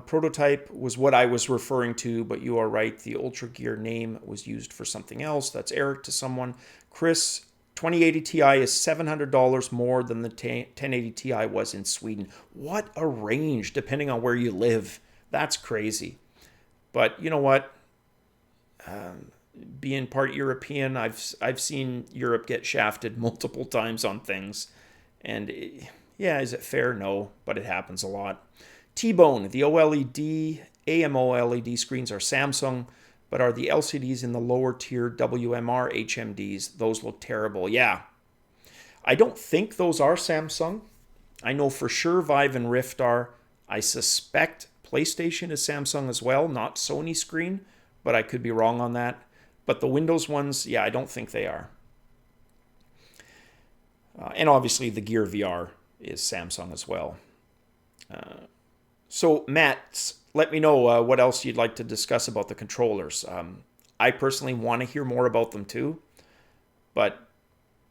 Speaker 1: Prototype was what I was referring to, but you are right. The Ultra Gear name was used for something else. That's Eric to someone. Chris, 2080 Ti is $700 more than the 1080 Ti was in Sweden. What a range, depending on where you live. That's crazy. But you know what? Being part European, I've seen Europe get shafted multiple times on things. And yeah, is it fair? No, but it happens a lot. T-Bone, the OLED, AMOLED screens are Samsung, but are the LCDs in the lower tier WMR HMDs? Those look terrible. Yeah. I don't think those are Samsung. I know for sure Vive and Rift are. I suspect PlayStation is Samsung as well, not Sony screen, but I could be wrong on that. But the Windows ones, yeah, I don't think they are. And obviously the Gear VR is Samsung as well. So Matt, let me know what else you'd like to discuss about the controllers. I personally want to hear more about them too, but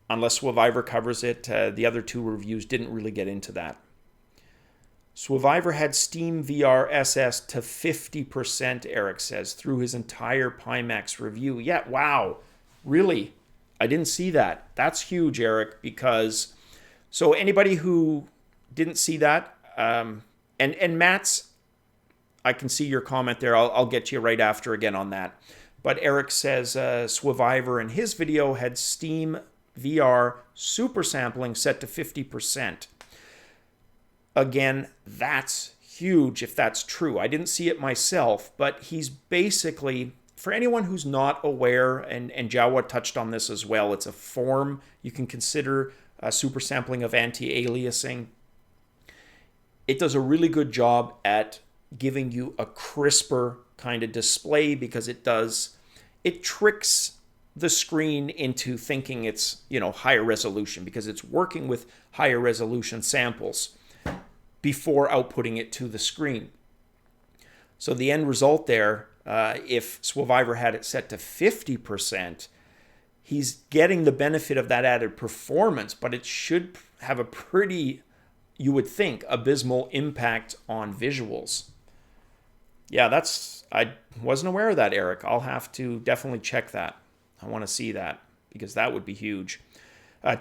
Speaker 1: unless Swaviver covers it, the other two reviews didn't really get into that. Swaviver had Steam VR SS to 50%, Eric says, through his entire Pimax review. Yeah, wow. Really? I didn't see that. That's huge, Eric, because... So anybody who didn't see that, and Matt's, I can see your comment there. I'll get you right after again on that. But Eric says Swaviver in his video had Steam VR super sampling set to 50%. Again, that's huge if that's true. I didn't see it myself, but he's basically, for anyone who's not aware, and Jawa touched on this as well, it's a form you can consider super sampling of anti-aliasing. It does a really good job at giving you a crisper kind of display because it tricks the screen into thinking it's, higher resolution because it's working with higher resolution samples before outputting it to the screen. So the end result there, if Swaviver had it set to 50%, he's getting the benefit of that added performance, but it should have a pretty, you would think, abysmal impact on visuals. Yeah, I wasn't aware of that, Eric. I'll have to definitely check that. I want to see that because that would be huge.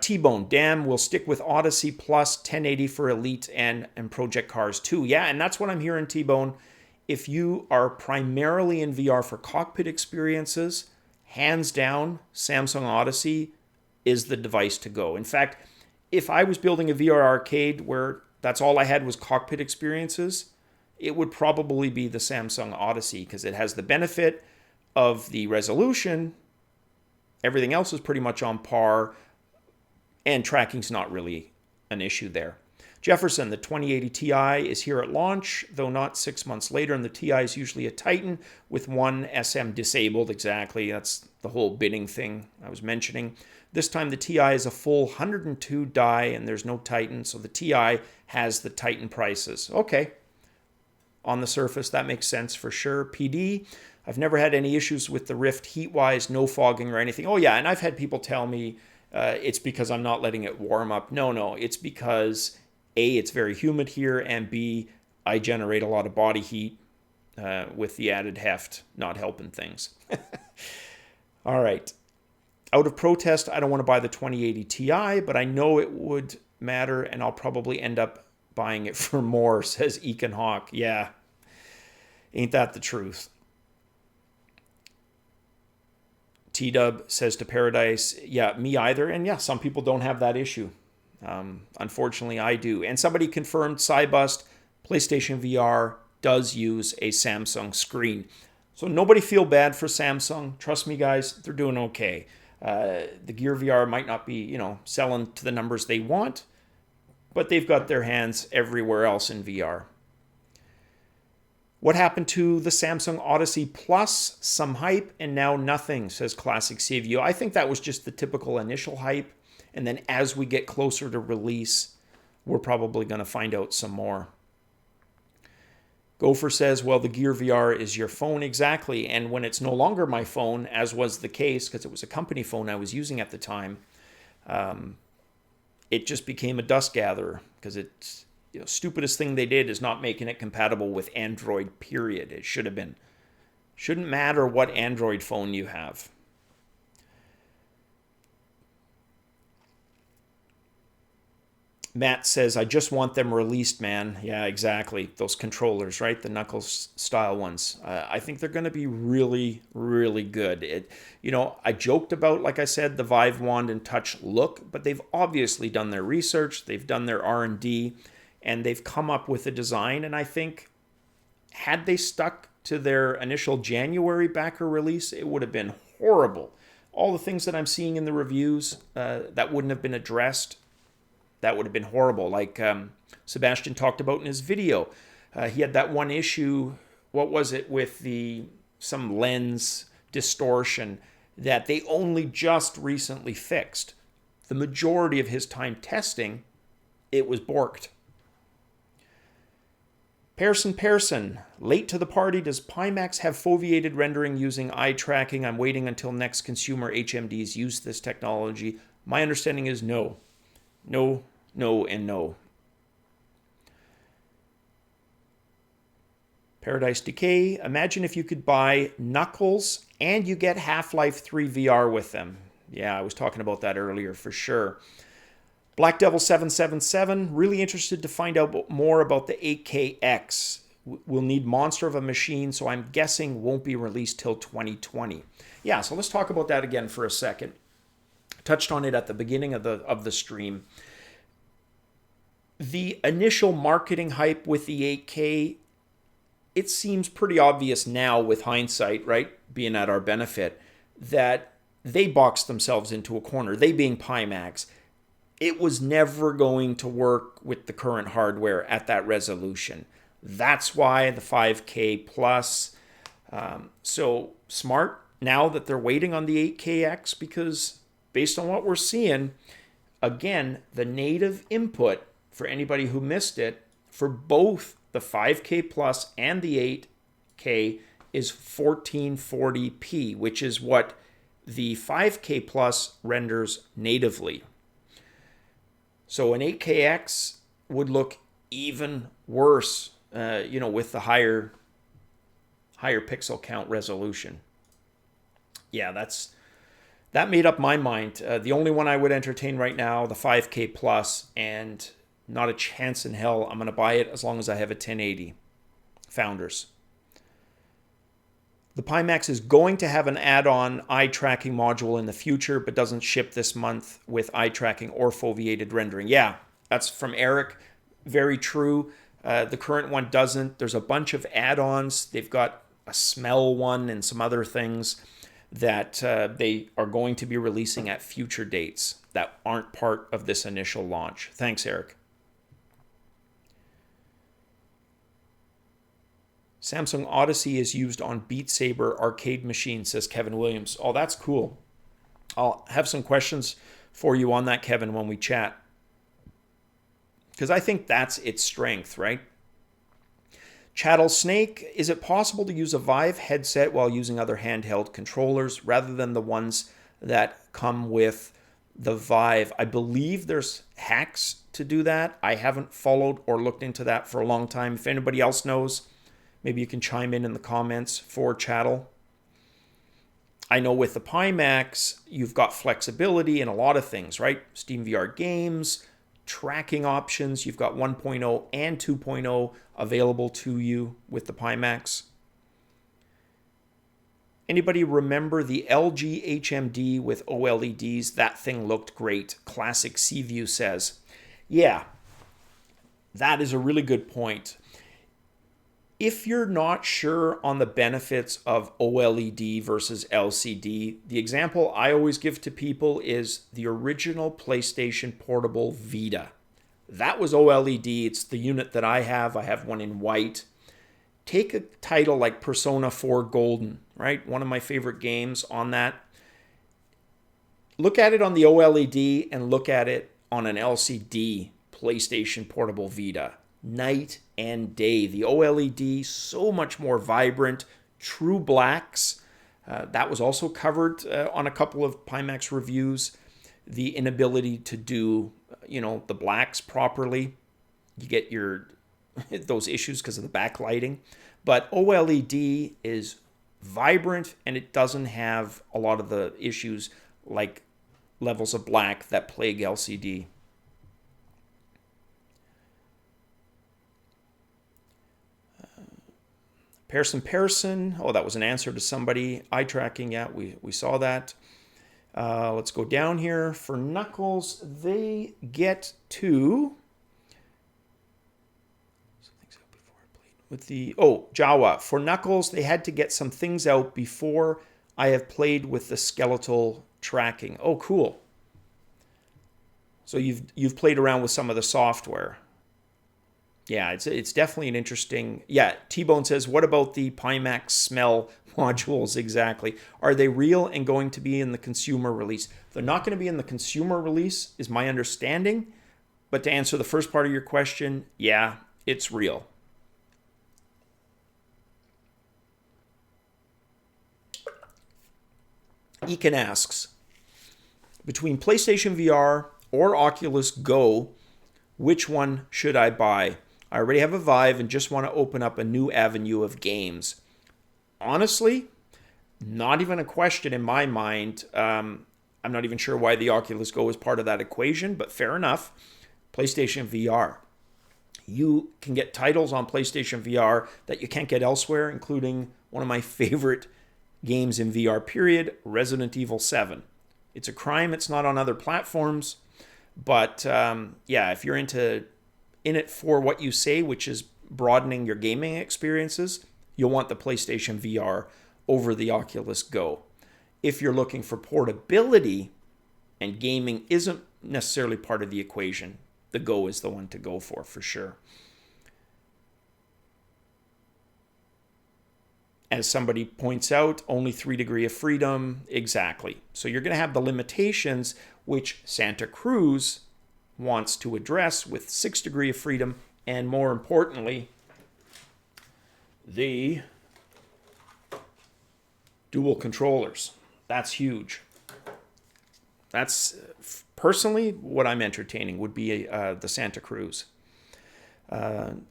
Speaker 1: T-Bone, damn, we'll stick with Odyssey Plus 1080 for Elite and Project Cars 2. Yeah, and that's what I'm hearing, T-Bone. If you are primarily in VR for cockpit experiences, hands down, Samsung Odyssey is the device to go. In fact, if I was building a VR arcade where that's all I had was cockpit experiences, it would probably be the Samsung Odyssey because it has the benefit of the resolution. Everything else is pretty much on par, and tracking's not really an issue there. Jefferson, the 2080 Ti is here at launch, though not 6 months later, and the Ti is usually a Titan with one SM disabled. Exactly, that's the whole bidding thing I was mentioning. This time the Ti is a full 102 die, and there's no Titan, so the Ti has the Titan prices. Okay, on the surface, that makes sense for sure. PD, I've never had any issues with the Rift heat-wise, no fogging or anything. Oh yeah, and I've had people tell me it's because I'm not letting it warm up. No, it's because A, it's very humid here, and B, I generate a lot of body heat with the added heft not helping things. All right. Out of protest, I don't want to buy the 2080 Ti, but I know it would matter, and I'll probably end up buying it for more, says Ekin Hawk. Yeah. Ain't that the truth? T-Dub says to Paradise, yeah, me either. And yeah, some people don't have that issue. Unfortunately, I do. And somebody confirmed, Cybust, PlayStation VR does use a Samsung screen. So nobody feel bad for Samsung. Trust me, guys, they're doing okay. The Gear VR might not be, selling to the numbers they want, but they've got their hands everywhere else in VR. What happened to the Samsung Odyssey Plus? Some hype and now nothing, says Classic CVU. I think that was just the typical initial hype. And then as we get closer to release, we're probably going to find out some more. Gopher says, well, the Gear VR is your phone. Exactly. And when it's no longer my phone, as was the case, because it was a company phone I was using at the time, it just became a dust gatherer, because it's, stupidest thing they did is not making it compatible with Android, period. It should have been. Shouldn't matter what Android phone you have. Matt says, I just want them released, man. Yeah, exactly. Those controllers, right? The Knuckles style ones. I think they're going to be really, really good. I joked about, like I said, the Vive Wand and Touch look, but they've obviously done their research. They've done their R&D, and they've come up with a design. And I think had they stuck to their initial January backer release, it would have been horrible. All the things that I'm seeing in the reviews that wouldn't have been addressed, that would have been horrible. Like Sebastian talked about in his video. He had that one issue, what was it, with some lens distortion that they only just recently fixed. The majority of his time testing, it was borked. Pearson, late to the party. Does Pimax have foveated rendering using eye tracking? I'm waiting until next consumer HMDs use this technology. My understanding is no. No, and no. Paradise Decay. Imagine if you could buy Knuckles and you get Half-Life 3 VR with them. Yeah, I was talking about that earlier for sure. Black Devil 777. Really interested to find out more about the 8KX. We'll need monster of a machine, so I'm guessing won't be released till 2020. Yeah, so let's talk about that again for a second. Touched on it at the beginning of the stream. The initial marketing hype with the 8K, it seems pretty obvious now with hindsight, right, being at our benefit, that they boxed themselves into a corner, they being Pimax. It was never going to work with the current hardware at that resolution. That's why the 5K plus. So smart now that they're waiting on the 8KX, because based on what we're seeing, again, the native input, for anybody who missed it, for both the 5K plus and the 8K is 1440p, which is what the 5K plus renders natively. So an 8KX would look even worse, with the higher pixel count resolution. Yeah, that made up my mind. The only one I would entertain right now, the 5K plus, and not a chance in hell I'm going to buy it as long as I have a 1080. Founders. The Pimax is going to have an add-on eye tracking module in the future, but doesn't ship this month with eye tracking or foveated rendering. Yeah, that's from Eric. Very true. The current one doesn't. There's a bunch of add-ons. They've got a smell one and some other things that they are going to be releasing at future dates that aren't part of this initial launch. Thanks, Eric. Samsung Odyssey is used on Beat Saber arcade machine, says Kevin Williams. Oh, that's cool. I'll have some questions for you on that, Kevin, when we chat. Because I think that's its strength, right? Chattel Snake, is it possible to use a Vive headset while using other handheld controllers rather than the ones that come with the Vive? I believe there's hacks to do that. I haven't followed or looked into that for a long time. If anybody else knows, maybe you can chime in the comments for Chattel. I know with the Pimax, you've got flexibility in a lot of things, right? Steam VR games, tracking options. You've got 1.0 and 2.0 available to you with the Pimax. Anybody remember the LG HMD with OLEDs? That thing looked great. Classic Seaview says. Yeah, that is a really good point. If you're not sure on the benefits of OLED versus LCD, the example I always give to people is the original PlayStation Portable Vita. That was OLED. It's the unit that I have. I have one in white. Take a title like Persona 4 Golden, right? One of my favorite games on that. Look at it on the OLED and look at it on an LCD PlayStation Portable Vita. Night and day. The OLED, so much more vibrant, true blacks. That was also covered on a couple of Pimax reviews. The inability to do, the blacks properly. You get those issues because of the backlighting. But OLED is vibrant and it doesn't have a lot of the issues like levels of black that plague LCD. Pearson. Oh, that was an answer to somebody. Eye tracking, yeah, we saw that. Let's go down here. For Knuckles, they get to... Jawa. For Knuckles, they had to get some things out before I have played with the skeletal tracking. Oh, cool. So you've played around with some of the software. Yeah, it's definitely an interesting... Yeah, T-Bone says, what about the Pimax smell modules exactly? Are they real and going to be in the consumer release? They're not going to be in the consumer release, is my understanding. But to answer the first part of your question, yeah, it's real. Ekin asks, between PlayStation VR or Oculus Go, which one should I buy? I already have a Vive and just want to open up a new avenue of games. Honestly, not even a question in my mind. I'm not even sure why the Oculus Go is part of that equation, but fair enough. PlayStation VR. You can get titles on PlayStation VR that you can't get elsewhere, including one of my favorite games in VR period, Resident Evil 7. It's a crime it's not on other platforms, but if you're in it for what you say, which is broadening your gaming experiences, you'll want the PlayStation VR over the Oculus Go. If you're looking for portability and gaming isn't necessarily part of the equation, the Go is the one to go for sure. As somebody points out, only 3 degrees of freedom. Exactly. So you're going to have the limitations which Santa Cruz wants to address with 6 degrees of freedom, and more importantly, the dual controllers. That's huge. That's personally what I'm entertaining would be the Santa Cruz.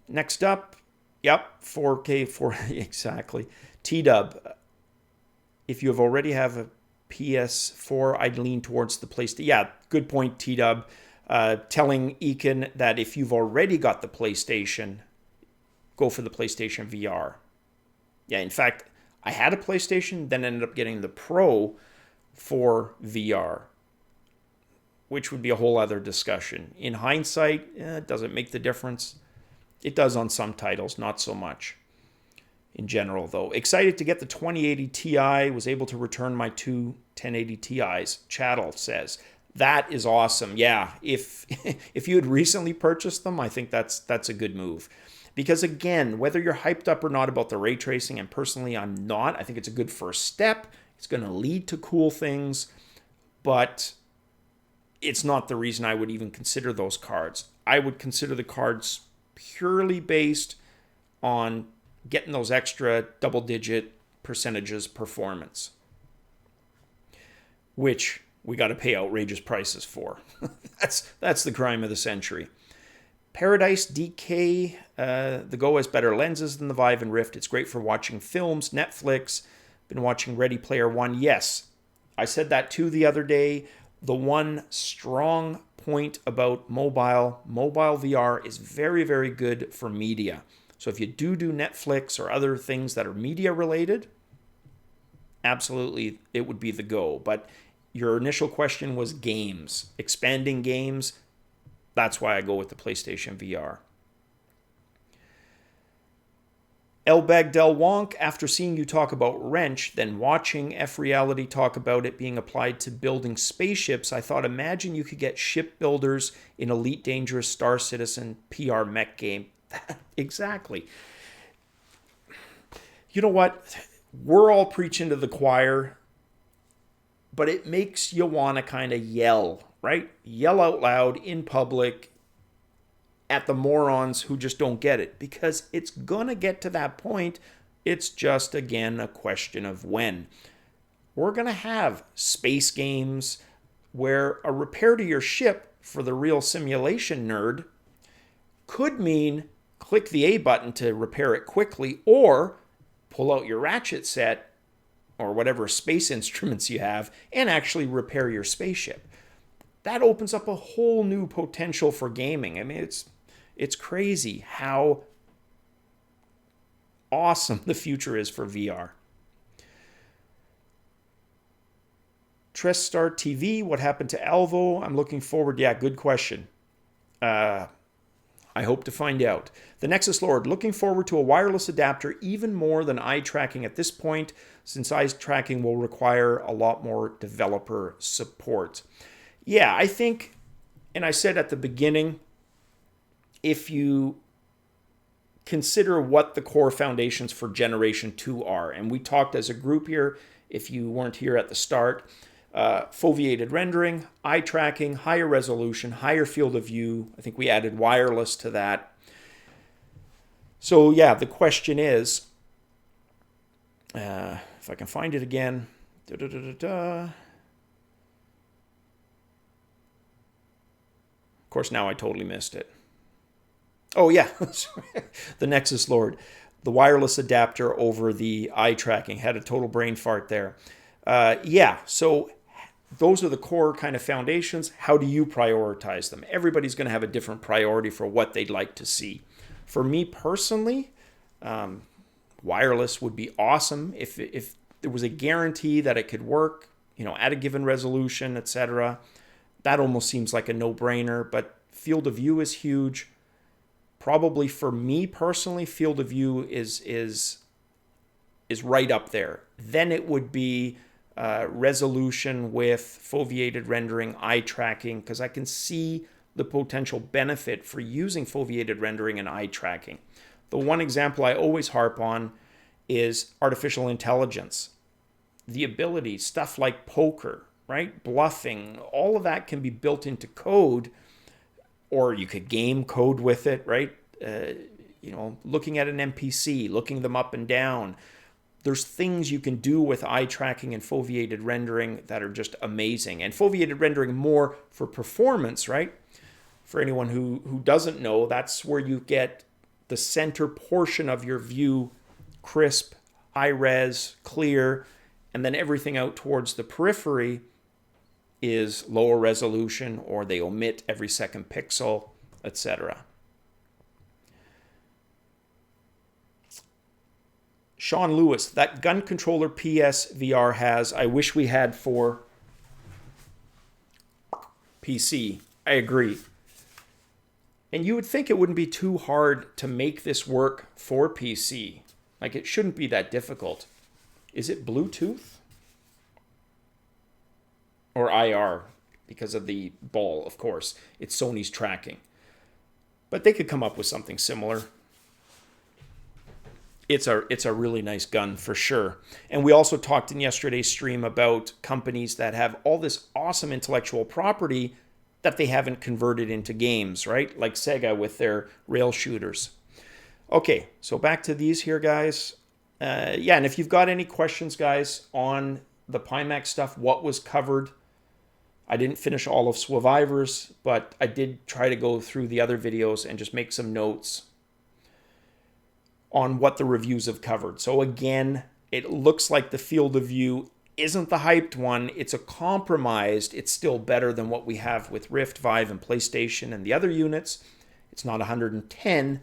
Speaker 1: Next up, 4K, exactly. T-Dub, if you have already have a PS4, I'd lean towards the PlayStation. Yeah, good point, T-Dub. Telling Ekin that if you've already got the PlayStation, go for the PlayStation VR. Yeah, in fact, I had a PlayStation, then ended up getting the Pro for VR, which would be a whole other discussion. In hindsight, does it make the difference? It does on some titles, not so much. In general, though. Excited to get the 2080 Ti, was able to return my two 1080 Ti's, Chattel says. That is awesome. Yeah, if you had recently purchased them, I think that's a good move. Because again, whether you're hyped up or not about the ray tracing, and personally I'm not, I think it's a good first step. It's going to lead to cool things, but it's not the reason I would even consider those cards. I would consider the cards purely based on getting those extra double-digit percentages performance, which we got to pay outrageous prices for. That's the crime of the century. Paradise DK, the Go has better lenses than the Vive and Rift. It's great for watching films, Netflix. Been watching Ready Player One. Yes, I said that too the other day. The one strong point about mobile VR is very, very good for media. So if you do Netflix or other things that are media related, absolutely it would be the go. But your initial question was games, expanding games. That's why I go with the PlayStation VR. El Bagdel Wonk, after seeing you talk about Wrench, then watching F Reality talk about it being applied to building spaceships, I thought, imagine you could get shipbuilders in Elite Dangerous Star Citizen PR mech game. Exactly. You know what? We're all preaching to the choir, but it makes you want to kind of yell, right? Yell out loud in public at the morons who just don't get it, because it's going to get to that point. It's just, again, a question of when. We're going to have space games where a repair to your ship for the real simulation nerd could mean click the A button to repair it quickly, or pull out your ratchet set or whatever space instruments you have and actually repair your spaceship. That opens up a whole new potential for gaming. I mean, it's crazy how awesome the future is for VR. Trestar TV, what happened to Alvo? I'm looking forward. Yeah, good question. I hope to find out. The Nexus Lord, looking forward to a wireless adapter even more than eye tracking at this point, since eye tracking will require a lot more developer support. Yeah, I think, and I said at the beginning, if you consider what the core foundations for Generation 2 are, and we talked as a group here, if you weren't here at the start, foveated rendering, eye tracking, higher resolution, higher field of view. I think we added wireless to that. So yeah, the question is, if I can find it again, Of course, now I totally missed it. Oh yeah, the Nexus Lord, the wireless adapter over the eye tracking, had a total brain fart there. Yeah, so those are the core kind of foundations. How do you prioritize them? Everybody's going to have a different priority for what they'd like to see. For me personally, wireless would be awesome if there was a guarantee that it could work, at a given resolution, etc. That almost seems like a no-brainer, but field of view is huge. Probably for me personally, field of view is right up there. Then it would be resolution with foveated rendering, eye tracking, because I can see the potential benefit for using foveated rendering and eye tracking. The one example I always harp on is artificial intelligence. The ability, stuff like poker, right? Bluffing, all of that can be built into code, or you could game code with it, right? Looking at an NPC, looking them up and down. There's things you can do with eye tracking and foveated rendering that are just amazing. And foveated rendering more for performance, right? For anyone who doesn't know, that's where you get the center portion of your view crisp, high res, clear, and then everything out towards the periphery is lower resolution, or they omit every second pixel, etc. Sean Lewis, that gun controller PSVR has, I wish we had for PC. I agree. And you would think it wouldn't be too hard to make this work for PC. Like, it shouldn't be that difficult. Is it Bluetooth? Or IR, because of the ball, of course. It's Sony's tracking. But they could come up with something similar. It's a really nice gun for sure. And we also talked in yesterday's stream about companies that have all this awesome intellectual property that they haven't converted into games, right? Like Sega with their rail shooters. Okay, so back to these here, guys. And if you've got any questions, guys, on the Pimax stuff, what was covered, I didn't finish all of Survivors, but I did try to go through the other videos and just make some notes on what the reviews have covered. So again, it looks like the field of view isn't the hyped one. It's a compromised. It's still better than what we have with Rift, Vive, and PlayStation and the other units. It's not 110,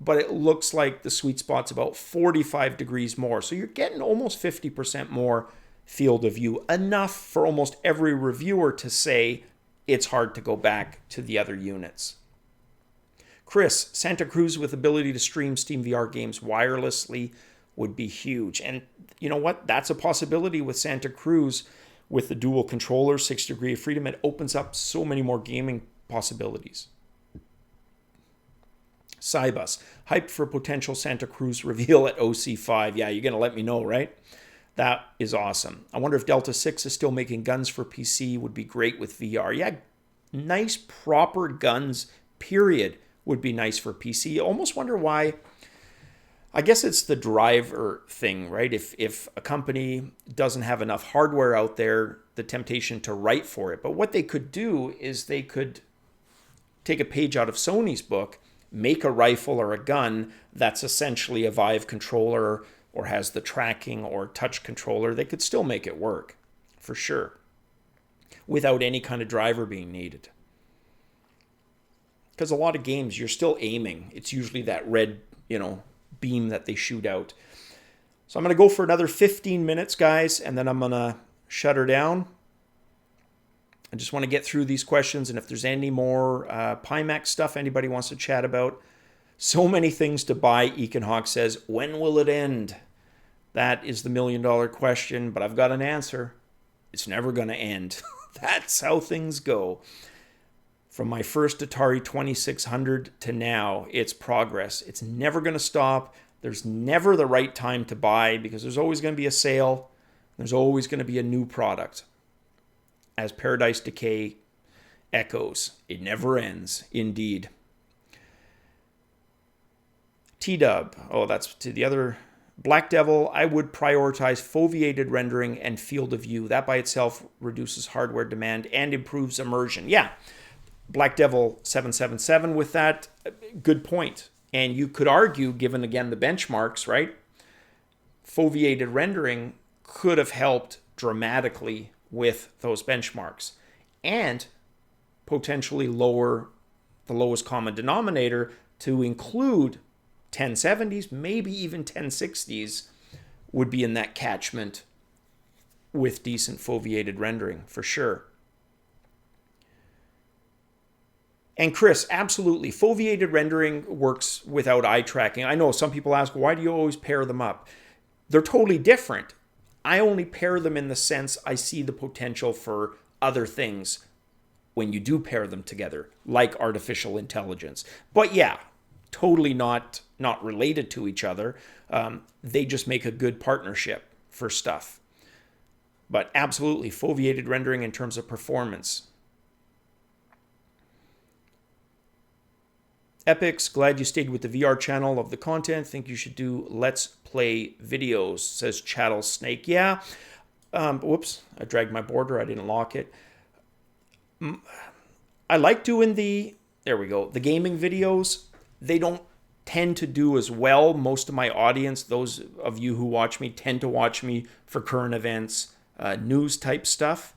Speaker 1: but it looks like the sweet spot's about 45 degrees more. So you're getting almost 50% more field of view, enough for almost every reviewer to say it's hard to go back to the other units. Chris, Santa Cruz with ability to stream Steam VR games wirelessly would be huge. And you know what? That's a possibility with Santa Cruz with the dual controller, 6 degree of freedom. It opens up so many more gaming possibilities. Cybus, hyped for potential Santa Cruz reveal at OC5. Yeah, you're going to let me know, right? That is awesome. I wonder if Delta 6 is still making guns for PC. Would be great with VR. Yeah, nice proper guns, period, would be nice for PC. You almost wonder why. I guess it's the driver thing, right? If a company doesn't have enough hardware out there, the temptation to write for it. But what they could do is they could take a page out of Sony's book, make a rifle or a gun that's essentially a Vive controller or has the tracking or touch controller. They could still make it work, for sure, without any kind of driver being needed. Because a lot of games, you're still aiming. It's usually that red, beam that they shoot out. So I'm going to go for another 15 minutes, guys, and then I'm going to shut her down. I just want to get through these questions, and if there's any more Pimax stuff anybody wants to chat about. So many things to buy, Ekenhawk says. When will it end? That is the million-dollar question, but I've got an answer. It's never going to end. That's how things go. From my first Atari 2600 to now, it's progress. It's never going to stop. There's never the right time to buy because there's always going to be a sale. There's always going to be a new product. As Paradise Decay echoes, it never ends, indeed. T-Dub, that's to the other. Black Devil, I would prioritize foveated rendering and field of view. That by itself reduces hardware demand and improves immersion. Yeah. Black Devil 777 with that, good point. And you could argue, given again the benchmarks, right? Foveated rendering could have helped dramatically with those benchmarks and potentially lower the lowest common denominator to include 1070s, maybe even 1060s would be in that catchment with decent foveated rendering for sure. And Chris, absolutely. Foveated rendering works without eye tracking. I know some people ask, why do you always pair them up? They're totally different. I only pair them in the sense I see the potential for other things when you do pair them together, like artificial intelligence. But yeah, totally not related to each other. They just make a good partnership for stuff. But absolutely, foveated rendering in terms of performance. Epics, glad you stayed with the VR channel of the content. Think you should do Let's Play videos, says Chattel Snake. Yeah. Whoops, I dragged my border. I didn't lock it. I like doing the gaming videos. They don't tend to do as well. Most of my audience, those of you who watch me, tend to watch me for current events, news type stuff.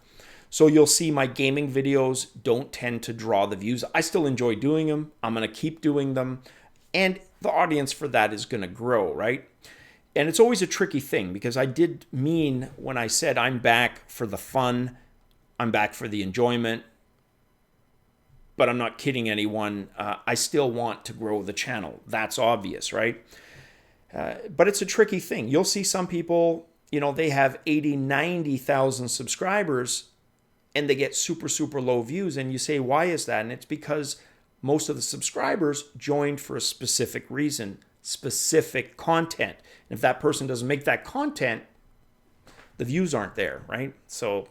Speaker 1: So you'll see my gaming videos don't tend to draw the views. I still enjoy doing them. I'm going to keep doing them. And the audience for that is going to grow, right? And it's always a tricky thing because I did mean when I said I'm back for the fun, I'm back for the enjoyment, but I'm not kidding anyone. I still want to grow the channel. That's obvious, right? But it's a tricky thing. You'll see some people, they have 80, 90,000 subscribers and they get super, super low views. And you say, why is that? And it's because most of the subscribers joined for a specific reason, specific content. And if that person doesn't make that content, the views aren't there, right? So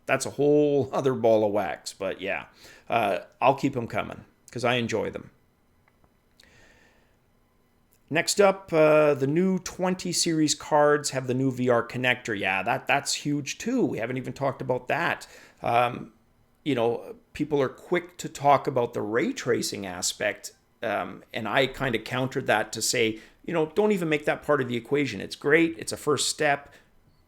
Speaker 1: that's a whole other ball of wax. But yeah, I'll keep them coming because I enjoy them. Next up, the new 20 series cards have the new VR connector. Yeah, that's huge too. We haven't even talked about that. People are quick to talk about the ray tracing aspect, and I kind of countered that to say, don't even make that part of the equation. It's great. It's a first step.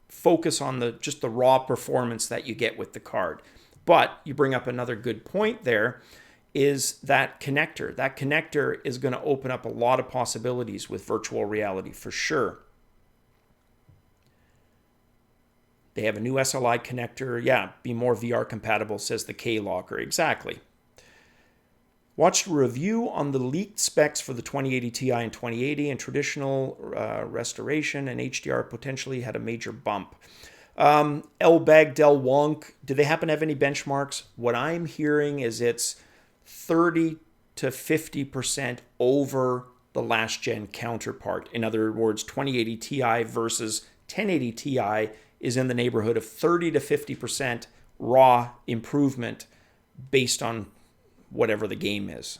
Speaker 1: Focus on just the raw performance that you get with the card. But you bring up another good point there, is that connector. That connector is going to open up a lot of possibilities with virtual reality for sure. They have a new SLI connector. Yeah, be more VR compatible, says the K-Locker. Exactly. Watched a review on the leaked specs for the 2080 Ti and 2080, and traditional restoration and HDR potentially had a major bump. El Bagdel Wonk, do they happen to have any benchmarks? What I'm hearing is it's 30 to 50% over the last gen counterpart. In other words, 2080 Ti versus 1080 Ti is in the neighborhood of 30 to 50% raw improvement based on whatever the game is.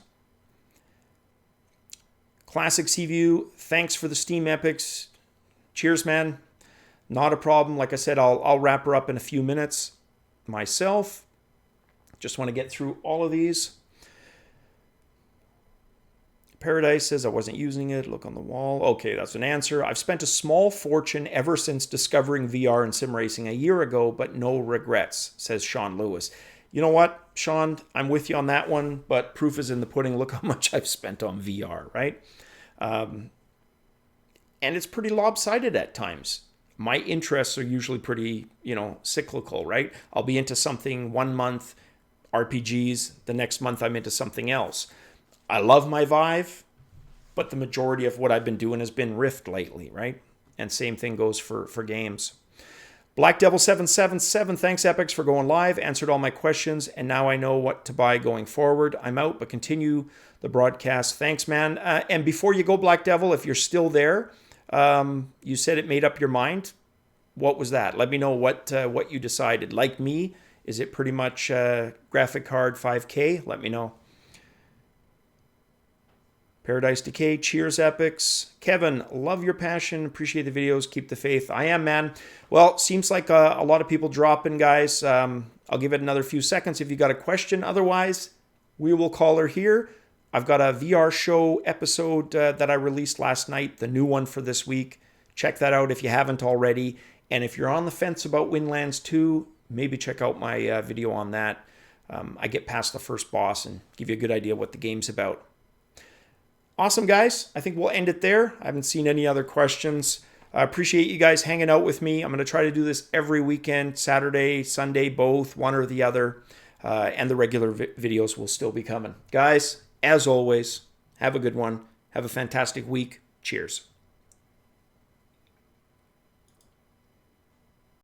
Speaker 1: Classic Seaview, thanks for the Steam Epics. Cheers, man. Not a problem. Like I said, I'll wrap her up in a few minutes myself. Just want to get through all of these. Paradise says, I wasn't using it. Look on the wall. Okay, that's an answer. I've spent a small fortune ever since discovering VR and sim racing a year ago, but no regrets, says Sean Lewis. You know what, Sean? I'm with you on that one, but proof is in the pudding. Look how much I've spent on VR, right? And it's pretty lopsided at times. My interests are usually pretty, cyclical, right? I'll be into something 1 month, RPGs, the next month I'm into something else. I love my Vive, but the majority of what I've been doing has been Rift lately, right? And same thing goes for games. Black Devil 777, thanks Epics for going live, answered all my questions, and now I know what to buy going forward. I'm out, but continue the broadcast. Thanks, man. And before you go, Black Devil, if you're still there, you said it made up your mind. What was that? Let me know what you decided. Like me, is it pretty much graphic card 5K? Let me know. Paradise Decay, cheers, Epics. Kevin, love your passion. Appreciate the videos. Keep the faith. I am, man. Well, seems like a lot of people dropping, guys. I'll give it another few seconds if you got a question. Otherwise, we will call her here. I've got a VR show episode that I released last night, the new one for this week. Check that out if you haven't already. And if you're on the fence about Windlands 2, maybe check out my video on that. I get past the first boss and give you a good idea what the game's about. Awesome, guys. I think we'll end it there. I haven't seen any other questions. I appreciate you guys hanging out with me. I'm going to try to do this every weekend, Saturday, Sunday, both, one or the other. And the regular videos will still be coming. Guys, as always, have a good one. Have a fantastic week. Cheers.